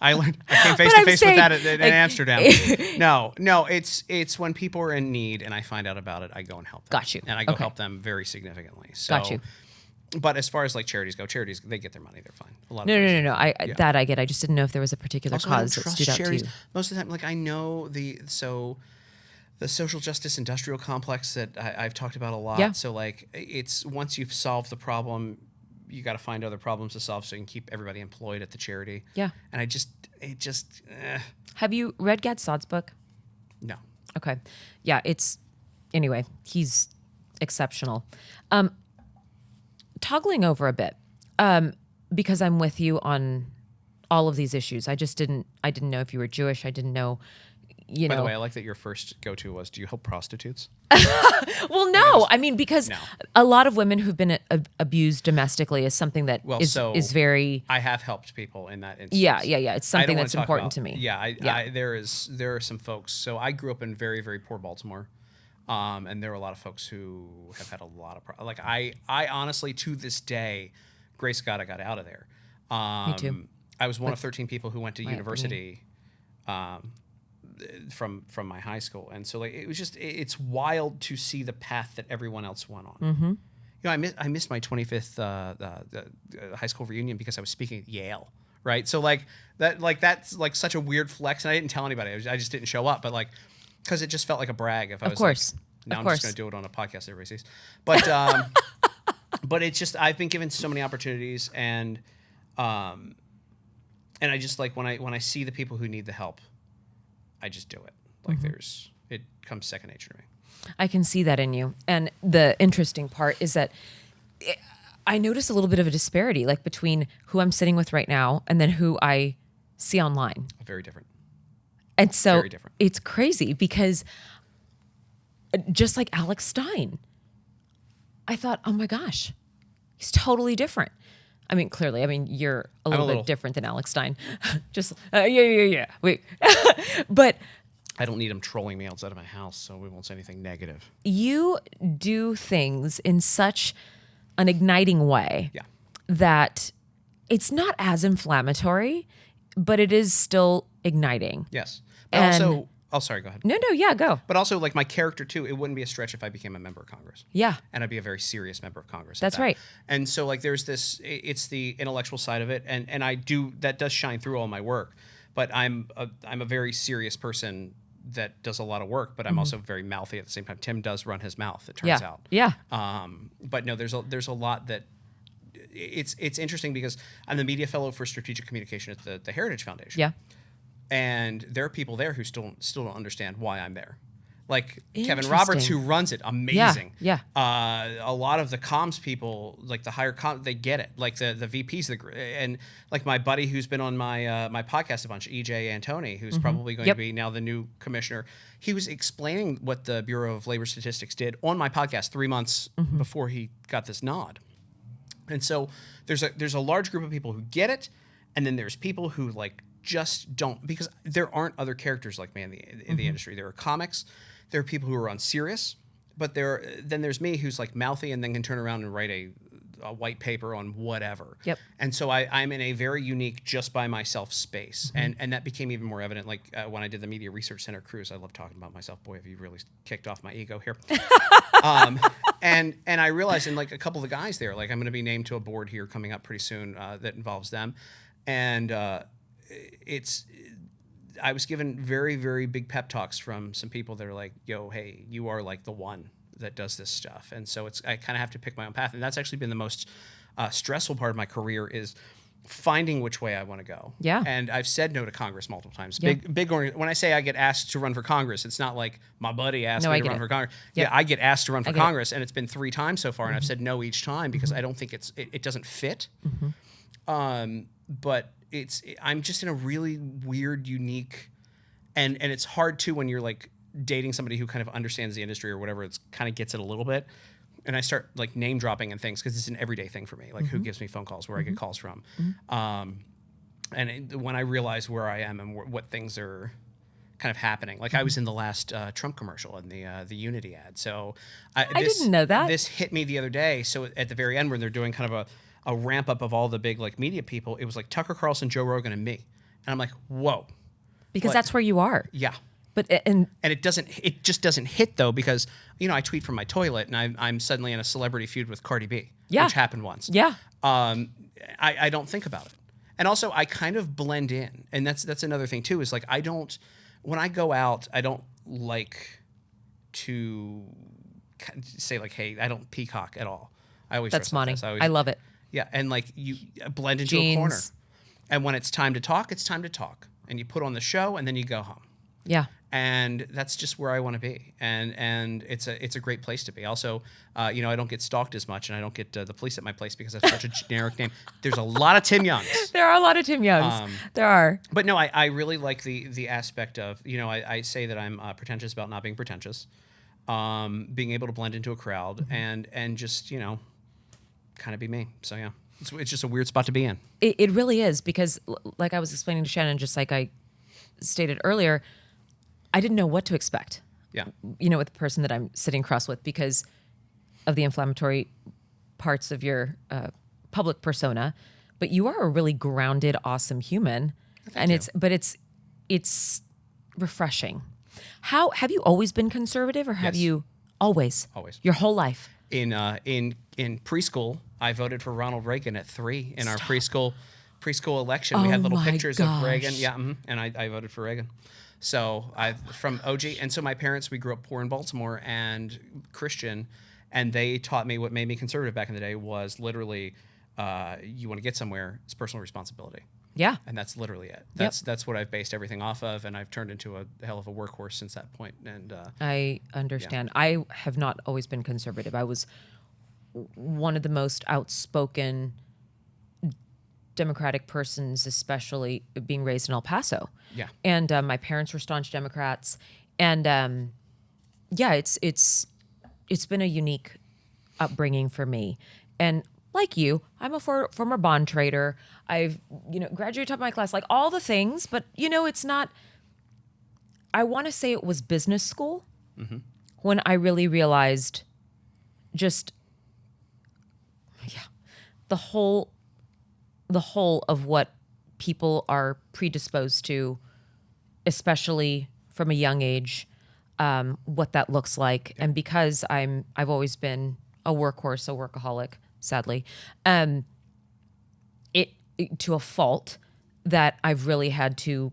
I learned. I came face to face with that in Amsterdam. No, it's when people are in need and I find out about it, I go and help them. Got you. And I go help them very significantly. So, got you. But as far as like charities go, they get their money, they're fine. A lot No. I get. I just didn't know if there was a particular also, cause that stood out charities. to you. Most of the time, like I know the social justice industrial complex that I've talked about a lot. Yeah. So like it's once you've solved the problem, you got to find other problems to solve so you can keep everybody employed at the charity. Yeah. And Have you read Gad Saad's book? No. Okay. Yeah, anyway, he's exceptional. Toggling over a bit, because I'm with you on all of these issues. I didn't know if you were Jewish. I didn't know, By the way, I like that your first go-to was, do you help prostitutes? Well, no. I mean, because a lot of women who've been abused domestically is something that is very... I have helped people in that instance. Yeah. It's something that's important to me. Yeah, there are some folks. So I grew up in very, very poor Baltimore. And there are a lot of folks who have had a lot of like I honestly, to this day, grace of God, I got out of there. Me too. I was one of 13 people who went to university from my high school, and so like it was just it's wild to see the path that everyone else went on. Mm-hmm. I missed my 25th high school reunion because I was speaking at Yale. Right, so that's such a weird flex, and I didn't tell anybody. I just didn't show up, but like. Because it just felt like a brag. If I was of course. I'm just going to do it on a podcast everybody sees. But but it's just I've been given so many opportunities, and I just like when I see the people who need the help, I just do it. Like it comes second nature to me. I can see that in you. And the interesting part is that I notice a little bit of a disparity, like between who I'm sitting with right now and then who I see online. Very different. And so it's crazy because just like Alex Stein, I thought, oh my gosh, he's totally different. I mean, clearly, you're a little bit different than Alex Stein. Just, yeah. Wait. But I don't need him trolling me outside of my house, so we won't say anything negative. You do things in such an igniting way that it's not as inflammatory, but it is still igniting. Yes. But also, sorry, go ahead. No, yeah, go. But also, like my character too, it wouldn't be a stretch if I became a member of Congress. Yeah. And I'd be a very serious member of Congress. That's right. And so, like, there's this. It's the intellectual side of it, and that does shine through all my work. But I'm a very serious person that does a lot of work, but I'm also very mouthy at the same time. Tim does run his mouth. It turns out. Yeah. But no, there's a lot that. It's interesting because I'm the media fellow for strategic communication at the Heritage Foundation. Yeah. And there are people there who still don't understand why I'm there. Like Kevin Roberts, who runs it, amazing. Yeah. A lot of the comms people, like the higher they get it. Like the VPs, and like my buddy who's been on my podcast a bunch, EJ Antoni, who's probably going to be now the new commissioner. He was explaining what the Bureau of Labor Statistics did on my podcast 3 months before he got this nod. And so there's a large group of people who get it, and then there's people who like just don't, because there aren't other characters like me in the industry. There are comics, there are people who are unserious, but then there's me who's like mouthy and then can turn around and write a white paper on whatever. Yep. And so I'm in a very unique just by myself space, and that became even more evident like when I did the Media Research Center cruise. I love talking about myself. Boy, have you really kicked off my ego here. And I realized, and like a couple of the guys there, like I'm going to be named to a board here coming up pretty soon that involves them. And I was given very, very big pep talks from some people that are like, yo, hey, you are like the one that does this stuff. And so I kind of have to pick my own path. And that's actually been the most stressful part of my career is finding which way I want to go. Yeah. And I've said no to Congress multiple times. Yeah. When I say I get asked to run for Congress, it's not like my buddy asked me to run for Congress. Yep. Yeah, I get asked to run for Congress, and it's been 3 times so far, and I've said no each time because I don't think it doesn't fit. But I'm just in a really weird, unique, and it's hard too when you're like dating somebody who kind of understands the industry or whatever. It's kind of gets it a little bit. And I start like name dropping and things because it's an everyday thing for me. Like who gives me phone calls, where I get calls from. When I realize where I am and what things are kind of happening. Like I was in the last Trump commercial in the Unity ad. So I didn't know that. This hit me the other day. So at the very end when they're doing kind of a ramp up of all the big like media people, it was like Tucker Carlson, Joe Rogan, and me. And I'm like, whoa. Because that's where you are. Yeah. But and it just doesn't hit though because I tweet from my toilet and I'm suddenly in a celebrity feud with Cardi B, which happened once. Yeah. I don't think about it, and also I kind of blend in, and that's another thing too. Is like when I go out, I don't like to say like, hey, I don't peacock at all. I always that's money. I love it. Yeah, and like you blend into Jeans. a corner, and when it's time to talk, it's time to talk, and you put on the show, and then you go home. Yeah. And that's just where I want to be, and it's a great place to be. Also, I don't get stalked as much, and I don't get the police at my place because I have such a generic name. There's a lot of Tim Youngs. There are a lot of Tim Youngs. There are. But no, I really like the aspect of I say that I'm pretentious about not being pretentious, being able to blend into a crowd and just kind of be me. So yeah, it's just a weird spot to be in. It really is because, like I was explaining to Shannon, just like I stated earlier, I didn't know what to expect. Yeah. With the person that I'm sitting across with because of the inflammatory parts of your public persona. But you are a really grounded, awesome human. Thank you. It's refreshing. How have you always been conservative, or have Yes. you always? Always. Your whole life. In preschool, I voted for Ronald Reagan at 3 in our preschool election. We had little pictures of Reagan. Yeah, and I voted for Reagan. So from OG, and so my parents, we grew up poor in Baltimore and Christian, and they taught me what made me conservative back in the day was literally, you want to get somewhere, it's personal responsibility. Yeah. And that's literally it. That's what I've based everything off of, and I've turned into a hell of a workhorse since that point. And I understand. Yeah. I have not always been conservative. I was one of the most outspoken Democratic persons, especially being raised in El Paso. Yeah. And my parents were staunch Democrats. And it's been a unique upbringing for me. And like you, I'm a former bond trader. I've, graduated top of my class, like all the things, but it's not, I want to say it was business school when I really realized just, the whole of what people are predisposed to, especially from a young age, what that looks like. And because I've always been a workhorse, a workaholic, sadly, it to a fault that I've really had to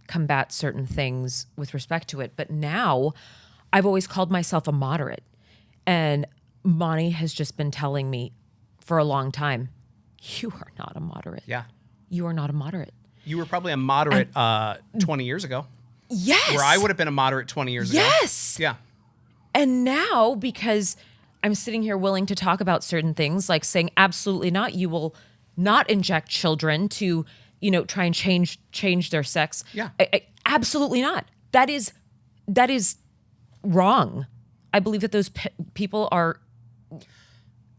combat certain things with respect to it. But now I've always called myself a moderate. And Monty has just been telling me for a long time, you are not a moderate. yeah. You are not a moderate. You were probably a moderate 20 years ago. Yes. Where I would have been a moderate 20 years ago. Yes. Yeah. And now, because I'm sitting here willing to talk about certain things, like saying absolutely not, you will not inject children to, try and change their sex. Yeah. Absolutely not. That is wrong. I believe that those people are.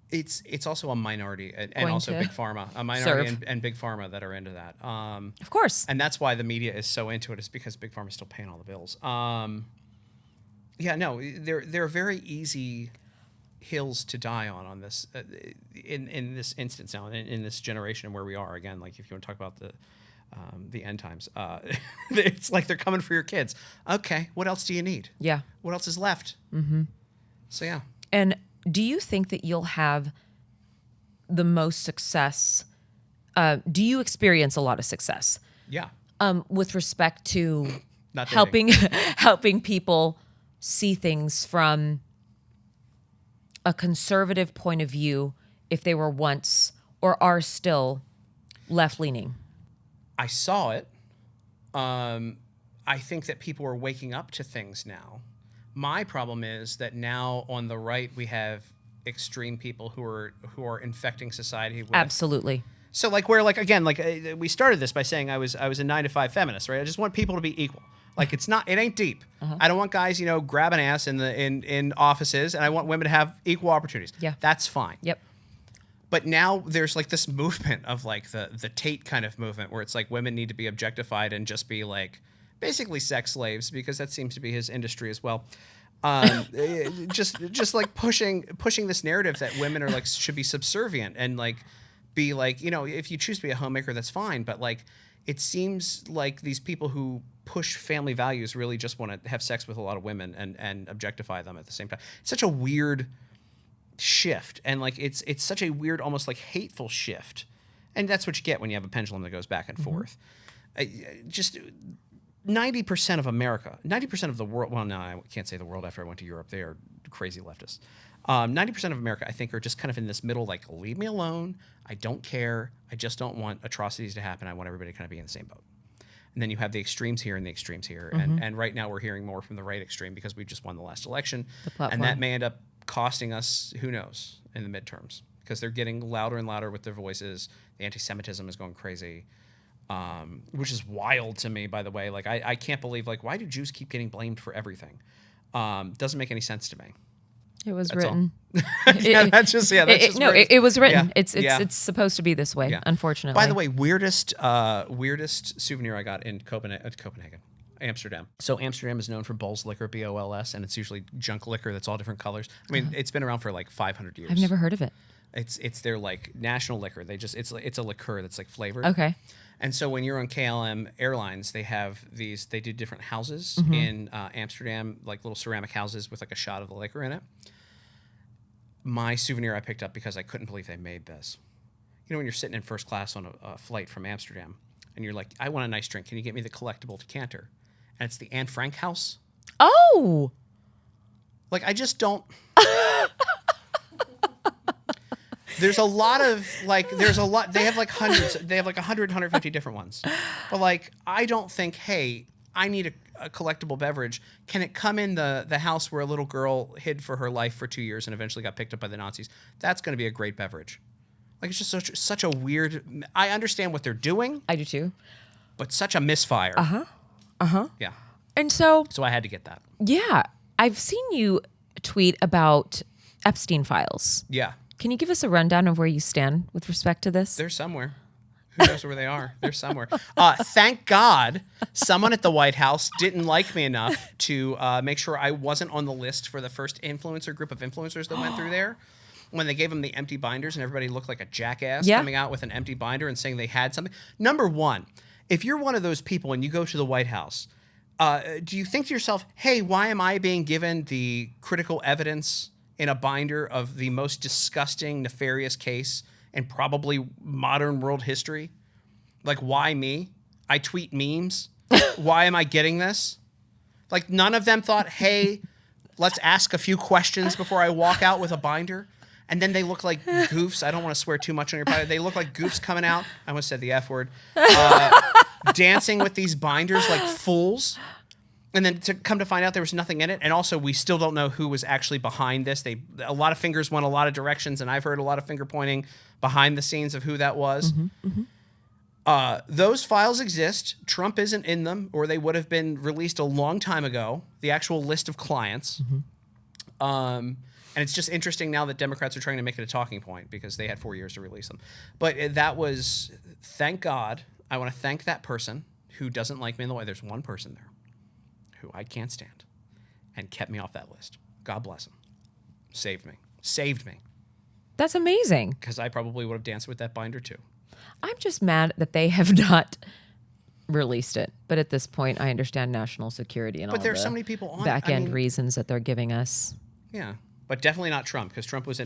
It's also a minority and also big pharma, a minority and big pharma that are into that. Of course. And that's why the media is so into it, is because big pharma is still paying all the bills. They're very easy hills to die on this in this instance now, in this generation where we are. Again, like if you want to talk about the end times, it's like they're coming for your kids. Okay, what else do you need? Yeah. What else is left? So yeah. And do you think that you'll have the most success do you experience a lot of success? Yeah. With respect to Not helping helping people see things from a conservative point of view if they were once or are still left-leaning? I saw it. I think that people are waking up to things now. My problem is that now on the right we have extreme people who are infecting society with. Absolutely. So like we started this by saying I was a 9-to-5 feminist, right? I just want people to be equal. Like it ain't deep. I don't want guys, grabbing ass in offices, and I want women to have equal opportunities. Yeah. That's fine. Yep. But now there's like this movement of like the Tate kind of movement where it's like women need to be objectified and just be like basically sex slaves, because that seems to be his industry as well. Just like pushing this narrative that women are like should be subservient and like be like, if you choose to be a homemaker, that's fine. But like, it seems like these people who push family values really just want to have sex with a lot of women and objectify them at the same time. It's such a weird shift, and like it's such a weird, almost like hateful shift, and that's what you get when you have a pendulum that goes back and forth. Just 90% of America, 90% of the world. Well, no, I can't say the world after I went to Europe. They are crazy leftists. 90% of America, I think, are just kind of in this middle, like, leave me alone. I don't care. I just don't want atrocities to happen. I want everybody to kind of be in the same boat. And then you have the extremes here and the extremes here. And right now we're hearing more from the right extreme because we just won the last election. And that may end up costing us, who knows, in the midterms, because they're getting louder and louder with their voices. The anti-Semitism is going crazy, which is wild to me, by the way. Like, I can't believe, like, why do Jews keep getting blamed for everything? Doesn't make any sense to me. It was written. It was written. Yeah. It's supposed to be this way, unfortunately. By the way, weirdest souvenir I got in Copenhagen, Amsterdam. So Amsterdam is known for Bols liquor, BOLS, and it's usually junk liquor that's all different colors. I mean, it's been around for like 500 years. I've never heard of it. It's their like national liquor. It's a liqueur that's like flavored. Okay. And so when you're on KLM Airlines, they do different houses in Amsterdam, like little ceramic houses with like a shot of the liquor in it. My souvenir I picked up because I couldn't believe they made this. When you're sitting in first class on a flight from Amsterdam and you're like, I want a nice drink. Can you get me the collectible decanter? And it's the Anne Frank house. Oh! Like, I just don't... There's a lot, they have like hundreds, they have like 100, 150 different ones. But like, I don't think, hey, I need a collectible beverage. Can it come in the house where a little girl hid for her life for 2 years and eventually got picked up by the Nazis? That's going to be a great beverage. Like, it's just such a weird, I understand what they're doing. I do too. But such a misfire. Yeah. And so I had to get that. Yeah. I've seen you tweet about Epstein files. Yeah. Can you give us a rundown of where you stand with respect to this? They're somewhere. Who knows where they are? They're somewhere. Thank God someone at the White House didn't like me enough to make sure I wasn't on the list for the first group of influencers that went through there. When they gave them the empty binders and everybody looked like a jackass coming out with an empty binder and saying they had something. Number one, if you're one of those people and you go to the White House, do you think to yourself, hey, why am I being given the critical evidence in a binder of the most disgusting, nefarious case in probably modern world history? Like, why me? I tweet memes. Why am I getting this? Like, none of them thought, hey, let's ask a few questions before I walk out with a binder. And then they look like goofs. I don't want to swear too much on your podcast. They look like goofs coming out. I almost said the F word. Dancing with these binders like fools. And then to come to find out there was nothing in it. And also, we still don't know who was actually behind this. A lot of fingers went a lot of directions, and I've heard a lot of finger pointing behind the scenes of who that was. Those files exist. Trump isn't in them, or they would have been released a long time ago, the actual list of clients. And it's just interesting now that Democrats are trying to make it a talking point because they had 4 years to release them. But that was, thank God, I want to thank that person who doesn't like me in the way. There's one person there who I can't stand and kept me off that list. God bless him. Saved me. That's amazing. Because I probably would have danced with that binder too. I'm just mad that they have not released it. But at this point, I understand national security and all there's so many people on back-end reasons that they're giving us. Yeah, but definitely not Trump, because Trump is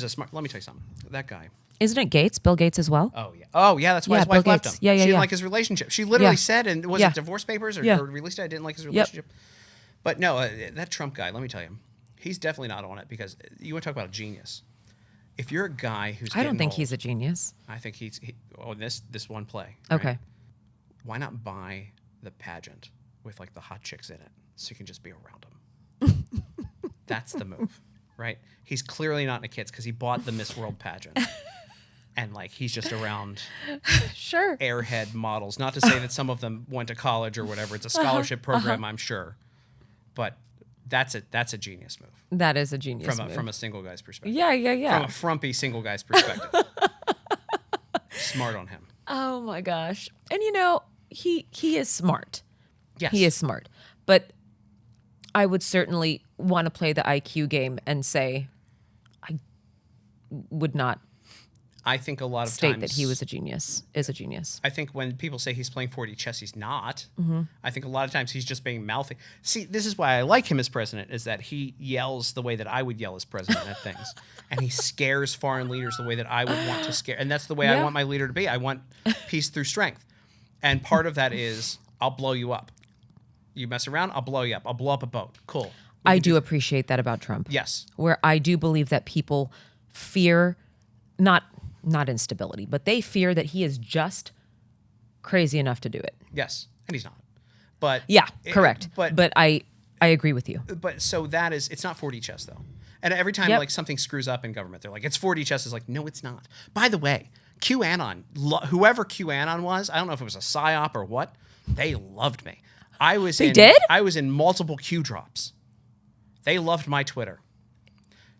a smart... Let me tell you something. That guy, Isn't it Gates? Bill Gates as well? Oh yeah. That's why his wife Bill left Gates. him. Yeah, She didn't like his relationship. She literally said, and was it divorce papers or released it? I didn't like his relationship. But no, that Trump guy. Let me tell you, he's definitely not on it because you want to talk about a genius. If you're a guy who's I don't think old, he's a genius. I think he's this one play. Okay. Right? Why not buy the pageant with like the hot chicks in it so you can just be around them? That's the move, right? He's clearly not in a kids because he bought the Miss World pageant. And like he's just around Sure. airhead models. Not to say that some of them went to college or whatever. It's a scholarship program, I'm sure. But that's a genius move. That is a genius move. From a single guy's perspective. Yeah. From a frumpy single guy's perspective. Smart on him. Oh my gosh. And he is smart. Yes. He is smart. But I would certainly want to play the IQ game and say I would not I think a lot of state times that he was a genius, is a genius. I think when people say he's playing 4D chess, he's not. Mm-hmm. I think a lot of times he's just being mouthy. See, this is why I like him as president, is that he yells the way that I would yell as president at things. And he scares foreign leaders the way that I would want to scare. And that's the way I want my leader to be. I want peace through strength. And part of that is I'll blow you up. You mess around, I'll blow you up. I'll blow up a boat. Cool. I do appreciate that about Trump. Yes. Where I do believe that people fear not instability, but they fear that he is just crazy enough to do it. Yes. And he's not. But yeah, correct. But I agree with you. But so that is, it's not 4D chess though. And every time like something screws up in government, they're like, it's 4D chess. Is like, no, it's not. By the way, QAnon, whoever QAnon was, I don't know if it was a psyop or what, they loved me. I was in multiple Q drops. They loved my Twitter.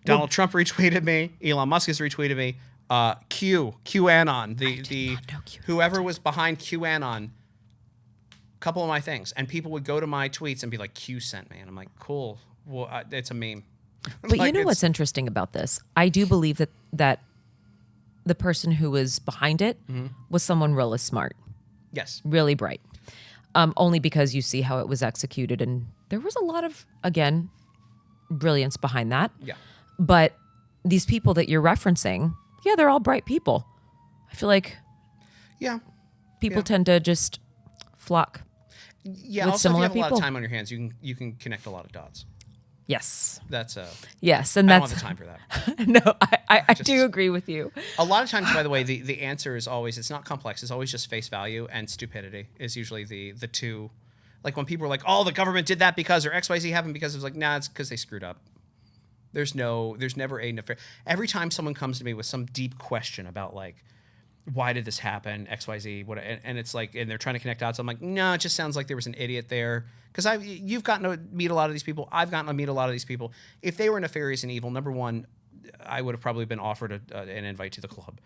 Donald Trump retweeted me. Elon Musk has retweeted me. QAnon, the whoever was behind QAnon, couple of my things, and people would go to my tweets and be like, "Q sent me," and I'm like, "Cool, well, it's a meme." But like, you know what's interesting about this? I do believe that the person who was behind it was someone really smart. Yes, really bright. Only because you see how it was executed, and there was a lot of brilliance behind that. Yeah, but these people that you're referencing. Yeah, they're all bright people. I feel like people tend to just flock with also, similar if you have a lot of time on your hands, you can connect a lot of dots. Yes. That's yes, and I that's don't have the time for that. No, I do agree with you. A lot of times, by the way, the answer is always, it's not complex. It's always just face value, and stupidity is usually the two. Like when people are like, "Oh, the government did that because," or XYZ happened because, it's like, nah, it's because they screwed up. There's never a nefarious. Every time someone comes to me with some deep question about like, why did this happen, XYZ, what, and it's like, and they're trying to connect dots. I'm like, no, it just sounds like there was an idiot there. Because you've gotten to meet a lot of these people. I've gotten to meet a lot of these people. If they were nefarious and evil, number one, I would have probably been offered an invite to the club,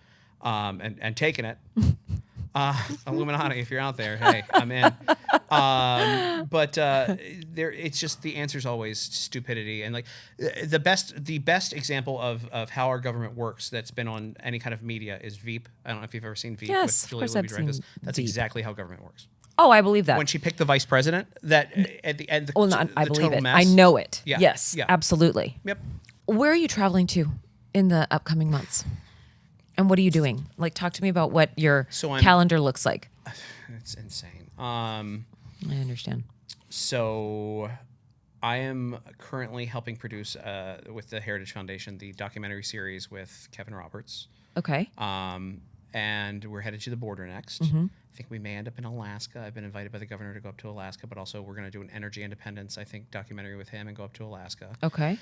and taken it. Illuminati, if you're out there, hey, I'm in. But it's just the answer is always stupidity, and like the best example of how our government works that's been on any kind of media is Veep. I don't know if you've ever seen Veep with Julia Louis-Dreyfus. That's Veep. Exactly how government works. Oh, I believe that. When she picked the vice president, that at the end, I believe it. mess. I know it. Yeah. Yes, Yeah. absolutely. Yep. Where are you traveling to in the upcoming months? And what are you doing? Like, talk to me about what your calendar looks like. It's insane. I understand. So I am currently helping produce with the Heritage Foundation the documentary series with Kevin Roberts. Okay. And we're headed to the border next. Mm-hmm. I think we may end up in Alaska. I've been invited by the governor to go up to Alaska, but also we're going to do an energy independence, I think, documentary with him and go up to Alaska. Okay.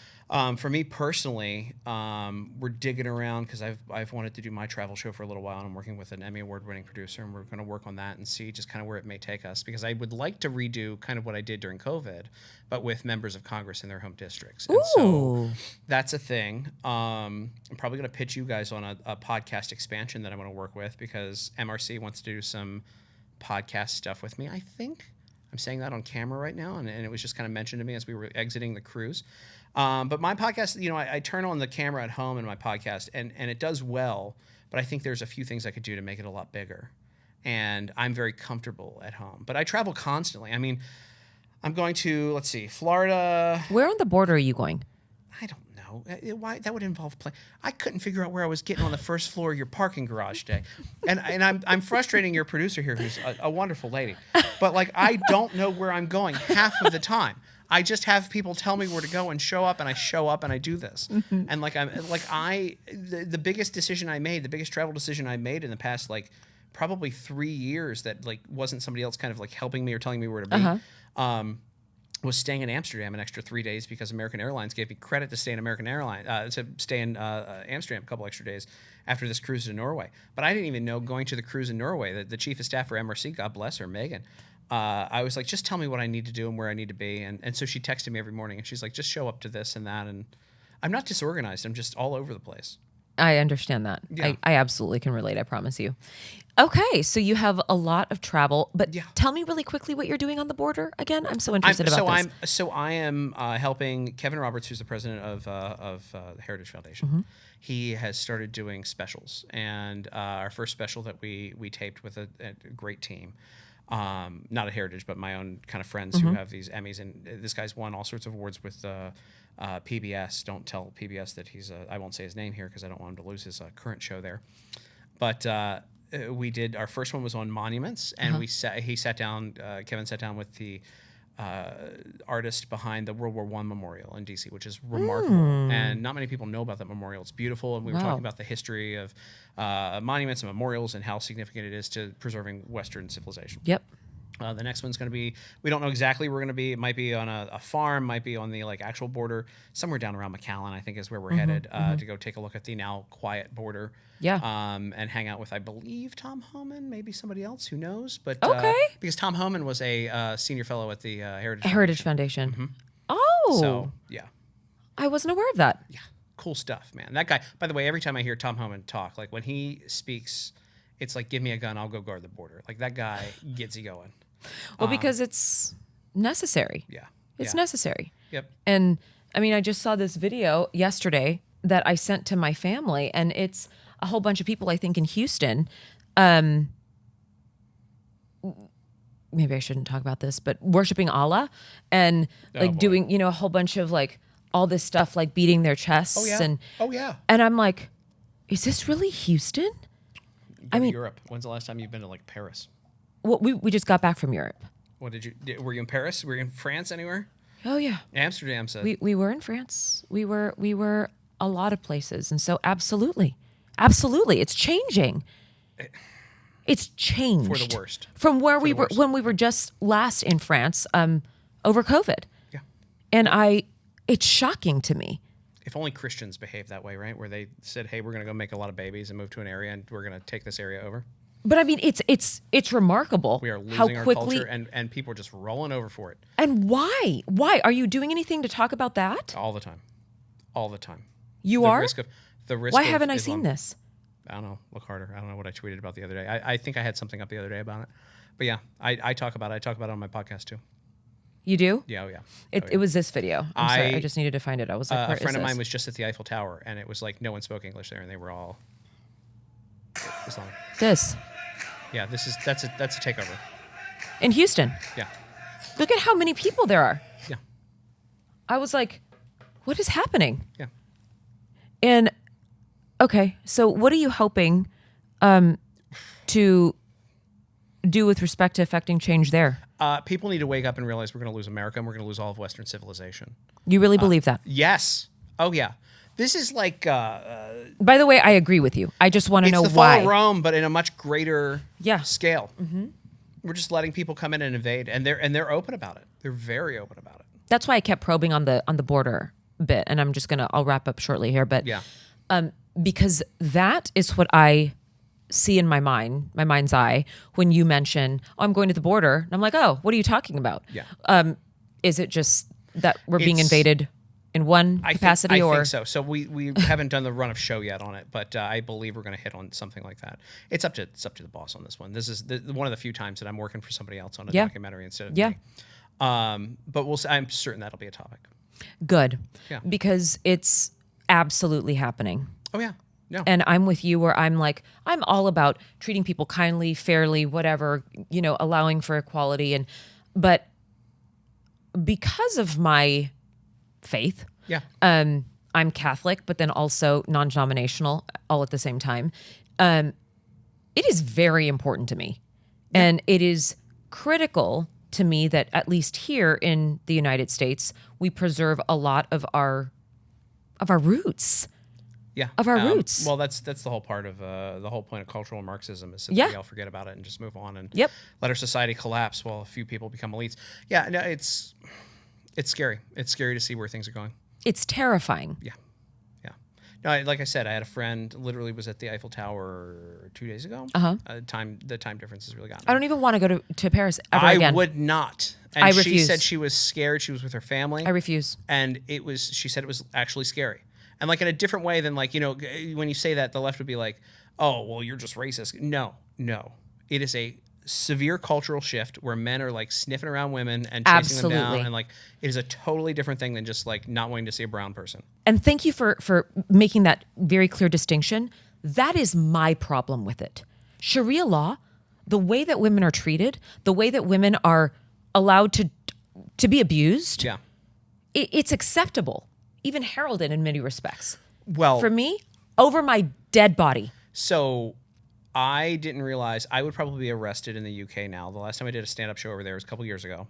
For me personally, we're digging around because I've wanted to do my travel show for a little while, and I'm working with an Emmy Award-winning producer, and we're going to work on that and see just kind of where it may take us, because I would like to redo kind of what I did during COVID, but with members of Congress in their home districts. And so that's a thing. I'm probably going to pitch you guys on a podcast expansion that I'm going to work with, because MRC wants to do some podcast stuff with me. I think I'm saying that on camera right now, and it was just kind of mentioned to me as we were exiting the cruise. But my podcast, I turn on the camera at home in my podcast, and it does well, but I think there's a few things I could do to make it a lot bigger. And I'm very comfortable at home. But I travel constantly. I mean, I'm going to, Florida. Where on the border are you going? I don't know. know. Why that would involve play. I couldn't figure out where I was getting on the first floor of your parking garage today, and I'm frustrating your producer here, who's a wonderful lady, but like I don't know where I'm going half of the time. I just have people tell me where to go and show up, and I show up and I do this. Mm-hmm. And the biggest decision I made, the biggest travel decision I made in the past like probably 3 years that like wasn't somebody else kind of like helping me or telling me where to be. Was staying in Amsterdam an extra 3 days because American Airlines gave me credit to stay in Amsterdam a couple extra days after this cruise to Norway. But I didn't even know going to the cruise in Norway, the chief of staff for MRC, God bless her, Megan, I was like, just tell me what I need to do and where I need to be. And so she texted me every morning and she's like, just show up to this and that. And I'm not disorganized. I'm just all over the place. I understand that. Yeah. I absolutely can relate. I promise you. Okay, so you have a lot of travel, but tell me really quickly what you're doing on the border again. I'm so interested about this. I am helping Kevin Roberts, who's the president of the Heritage Foundation. Mm-hmm. He has started doing specials, and our first special that we taped with a great team. Not at Heritage, but my own kind of friends who have these Emmys, and this guy's won all sorts of awards with PBS. Don't tell PBS that I won't say his name here because I don't want him to lose his current show there. But we did, our first one was on monuments, and Kevin sat down with the artist behind the World War I Memorial in DC, which is remarkable. And not many people know about that memorial. It's beautiful, and we were talking about the history of monuments and memorials and how significant it is to preserving Western civilization. Yep. The next one's going to be, we don't know exactly where we're going to be. It might be on a farm, might be on the like actual border, somewhere down around McAllen, I think is where we're headed to go take a look at the now quiet border. Yeah. And hang out with, I believe, Tom Homan, maybe somebody else, who knows. But okay. Because Tom Homan was a senior fellow at the Heritage Foundation. Mm-hmm. Oh. So, yeah. I wasn't aware of that. Yeah. Cool stuff, man. That guy, by the way, every time I hear Tom Homan talk, like when he speaks, it's like, give me a gun, I'll go guard the border. Like that guy gets you going. Well, because it's necessary. Yeah. It's necessary. Yep. And I mean, I just saw this video yesterday that I sent to my family, and it's a whole bunch of people, I think, in Houston. Maybe I shouldn't talk about this, but worshiping Allah and doing, a whole bunch of like all this stuff, like beating their chests. Oh, yeah. And I'm like, is this really Houston? I mean, Europe. When's the last time you've been to like Paris? Well, we just got back from Europe. What were you in Paris? Were you in France anywhere? Oh yeah. Amsterdam said. We were in France. We were a lot of places. And so absolutely, it's changing. It's changed. For the worst. From where we were when we were just last in France over COVID. Yeah. And it's shocking to me. If only Christians behaved that way, right? Where they said, hey, we're going to go make a lot of babies and move to an area and we're going to take this area over. But I mean, it's remarkable. We are losing our culture, and people are just rolling over for it. And why? Why are you doing anything to talk about that? All the time. You are? The risk. Why haven't I seen this? I don't know. Look harder. I don't know what I tweeted about the other day. I think I had something up the other day about it. But yeah, I talk about it. I talk about it on my podcast too. You do? Yeah, oh yeah. It was this video. I'm sorry. I just needed to find it. I was like, where a friend is of this? mine was just at the Eiffel Tower, and it was like no one spoke English there, and they were all Islamic. This. Yeah, that's a takeover. In Houston. Yeah. Look at how many people there are. Yeah. I was like, what is happening? Yeah. And okay, so what are you hoping to do with respect to affecting change there? People need to wake up and realize we're going to lose America and we're going to lose all of Western civilization. You really believe that? Yes. Oh yeah. This is like. By the way, I agree with you. I just want to know why. It's the fall of Rome, but in a much greater scale. Mm-hmm. We're just letting people come in and invade, and they're open about it. They're very open about it. That's why I kept probing on the border bit, and I'll wrap up shortly here. But because that is what I see in my mind's eye when you mention, oh, I'm going to the border, and I'm like, oh, what are you talking about? Yeah. Is it just that we're being invaded? In one capacity, I think so. So we haven't done the run of show yet on it, but I believe we're going to hit on something like that. It's up to the boss on this one. This is one of the few times that I'm working for somebody else on a documentary instead of me. But I'm certain that'll be a topic. Good. Yeah. Because it's absolutely happening. Oh yeah. No. And I'm with you where I'm like, I'm all about treating people kindly, fairly, whatever, allowing for equality, but because of my faith, I'm Catholic, but then also non-denominational all at the same time. It is very important to me. Yeah. And it is critical to me that at least here in the United States, we preserve a lot of our roots. Yeah. Of our roots. Well, that's the whole part of the whole point of cultural Marxism is simply all forget about it and just move on and let our society collapse while a few people become elites. Yeah, no, it's scary. It's scary to see where things are going. It's terrifying. Yeah. No, like I said, I had a friend literally was at the Eiffel Tower 2 days ago. The time difference has really gotten me. I don't even want to go to Paris ever again. I would not. And I she refuse. said she was scared. She was with her family. I refuse. And she said it was actually scary. And like in a different way than like, when you say that, the left would be like, oh, well, you're just racist. No. It is a severe cultural shift where men are like sniffing around women and chasing them down. And like, it is a totally different thing than just like not wanting to see a brown person. And thank you for making that very clear distinction. That is my problem with it. Sharia law, the way that women are treated, the way that women are allowed to be abused, it's acceptable, even heralded in many respects. Well, for me, over my dead body. So I didn't realize I would probably be arrested in the UK now. The last time I did a stand-up show over there was a couple years ago.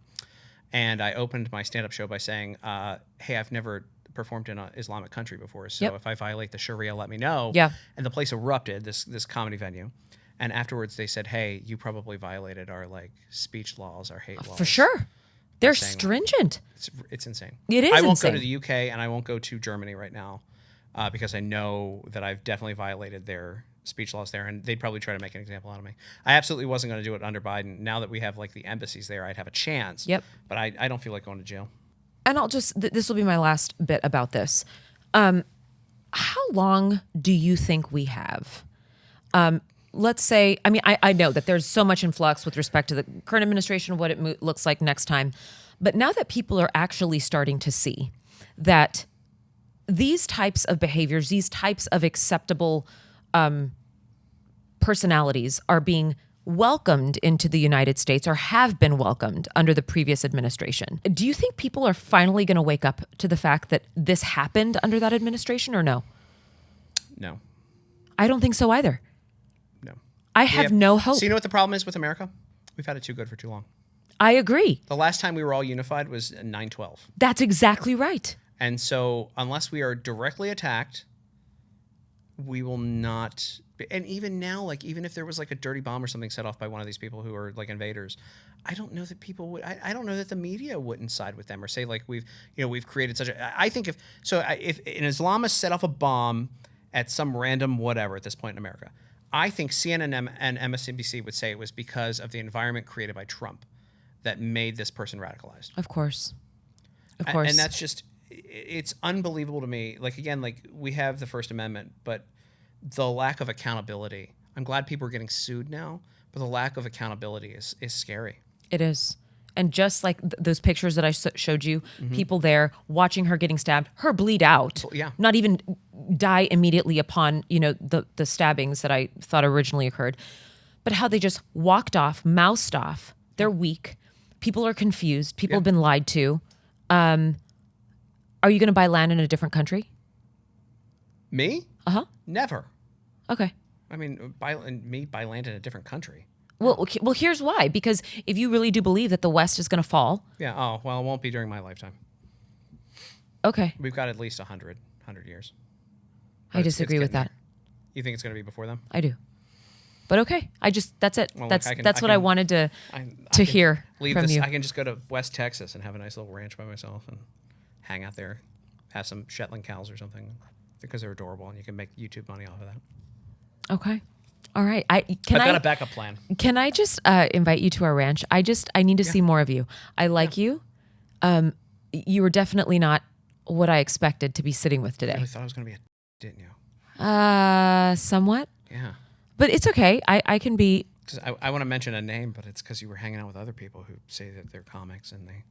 And I opened my stand-up show by saying, hey, I've never performed in an Islamic country before. So if I violate the Sharia, let me know. Yeah. And the place erupted, this comedy venue. And afterwards they said, hey, you probably violated our like speech laws, our hate laws. For sure. They're stringent. It's insane. It is I won't insane. go to the UK and I won't go to Germany right now because I know that I've definitely violated their speech laws there, and they'd probably try to make an example out of me. I absolutely wasn't going to do it under Biden. Now that we have like the embassies there, I'd have a chance. Yep. But I don't feel like going to jail. And I'll just, this will be my last bit about this. How long do you think we have? Let's say, I mean, I know that there's so much in flux with respect to the current administration, what it looks like next time. But now that people are actually starting to see that these types of behaviors, these types of acceptable personalities are being welcomed into the United States or have been welcomed under the previous administration. Do you think people are finally going to wake up to the fact that this happened under that administration or no? No. I don't think so either. No. I have no hope. So you know what the problem is with America? We've had it too good for too long. I agree. The last time we were all unified was 9/12. That's exactly right. And so unless we are directly attacked, we will not. And even now, like even if there was like a dirty bomb or something set off by one of these people who are like invaders, I don't know that people would. I don't know that the media wouldn't side with them or say like we've created such a. I think if an Islamist set off a bomb at some random whatever at this point in America, I think CNN and MSNBC would say it was because of the environment created by Trump that made this person radicalized. Of course. Of course. And that's just. It's unbelievable to me. Like, again, like we have the First Amendment, but the lack of accountability. I'm glad people are getting sued now, but the lack of accountability is scary. It is. And just like those pictures that I showed you, people there watching her getting stabbed, her bleed out, not even die immediately upon, the stabbings that I thought originally occurred, but how they just walked off, moused off. They're weak. People are confused. People have been lied to. Are you going to buy land in a different country? Me? Uh-huh. Never. Okay. I mean, buy land in a different country. Well, here's why. Because if you really do believe that the West is going to fall. Yeah. Oh, well, it won't be during my lifetime. Okay. We've got at least 100 years. I disagree with that. There. You think it's going to be before them? I do. But okay. That's it. Well, that's what I wanted to hear from you. I can just go to West Texas and have a nice little ranch by myself and hang out there, have some Shetland cows or something because they're adorable and you can make YouTube money off of that. Okay. All right. I've got a backup plan. Can I just invite you to our ranch? I need to see more of you. I like you. You were definitely not what I expected to be sitting with today. I really thought I was going to be didn't you? Somewhat. Yeah. But it's okay. I can be. Because I want to mention a name, but it's because you were hanging out with other people who say that they're comics and they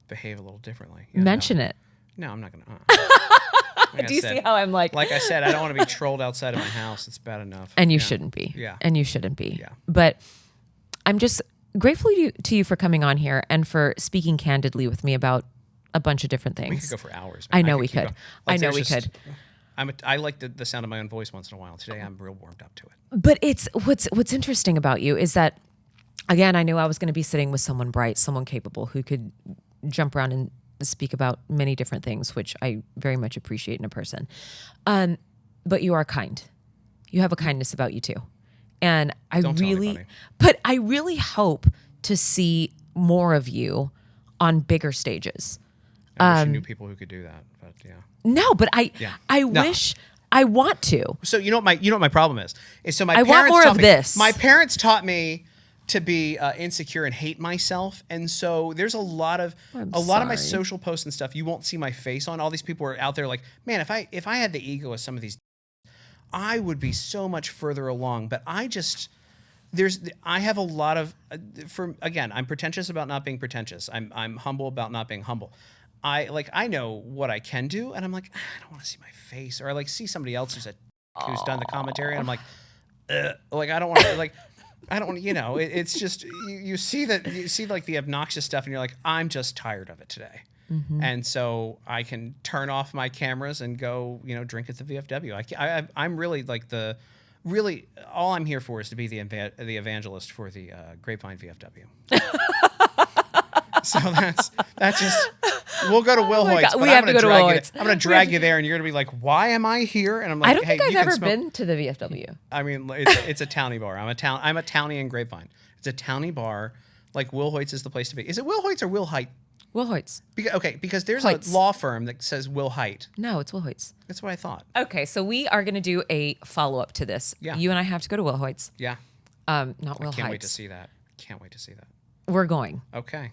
behave a little differently. Mention it. No, I'm not going to. Do you see how I'm like? Like I said, I don't want to be trolled outside of my house. It's bad enough. And you shouldn't be. Yeah. And you shouldn't be. Yeah. But I'm just grateful to you for coming on here and for speaking candidly with me about a bunch of different We things. could go for hours. I know we keep could. going. I know there's we just- could. I like the sound of my own voice once in a while. Today I'm real warmed up to it. But it's what's interesting about you is that, again, I knew I was going to be sitting with someone bright, someone capable who could jump around and speak about many different things, which I very much appreciate in a person. But you are kind. You have a kindness about you too. And Don't tell anybody. but I really hope to see more of you on bigger stages. I wish you knew people who could do that, but yeah. No, but I No. wish I want to. So you know what my problem is so my I parents want more taught of me, this. My parents taught me to be insecure and hate myself, and so there's a lot of my social posts and stuff you won't see my face on. All these people are out there like, man, if I had the ego of some of these, I would be so much further along. But I have a lot of I'm pretentious about not being pretentious. I'm humble about not being humble. I know what I can do, and I'm like, I don't want to see my face, or I like see somebody else who's done the commentary, and I'm like, I don't want to I don't want to, it's just you see like the obnoxious stuff, and you're like, I'm just tired of it today. Mm-hmm. And so I can turn off my cameras and go, drink at the VFW. I'm really really all I'm here for is to be the evangelist for the Grapevine VFW. So that's just, we'll go to Wilhoite's, but we have to go to Wilhoite's. I'm going to drag you there, and you're going to be like, why am I here? And I'm like, I don't hey, think I've you can ever smoke. been to the VFW. I mean, it's a townie bar. I'm a townie in Grapevine. It's a townie bar. Like Wilhoite's is the place to be. Is it Wilhoite's or Wilhoite? Wilhoite's. Because there's Hoyts. a law firm that says Wilhoite. No, it's Wilhoite's. That's what I thought. Okay, so we are going to do a follow-up to this. Yeah. You and I have to go to Wilhoite's. Yeah. Not I Wilhoite's. can't wait to see that. We're going. Okay.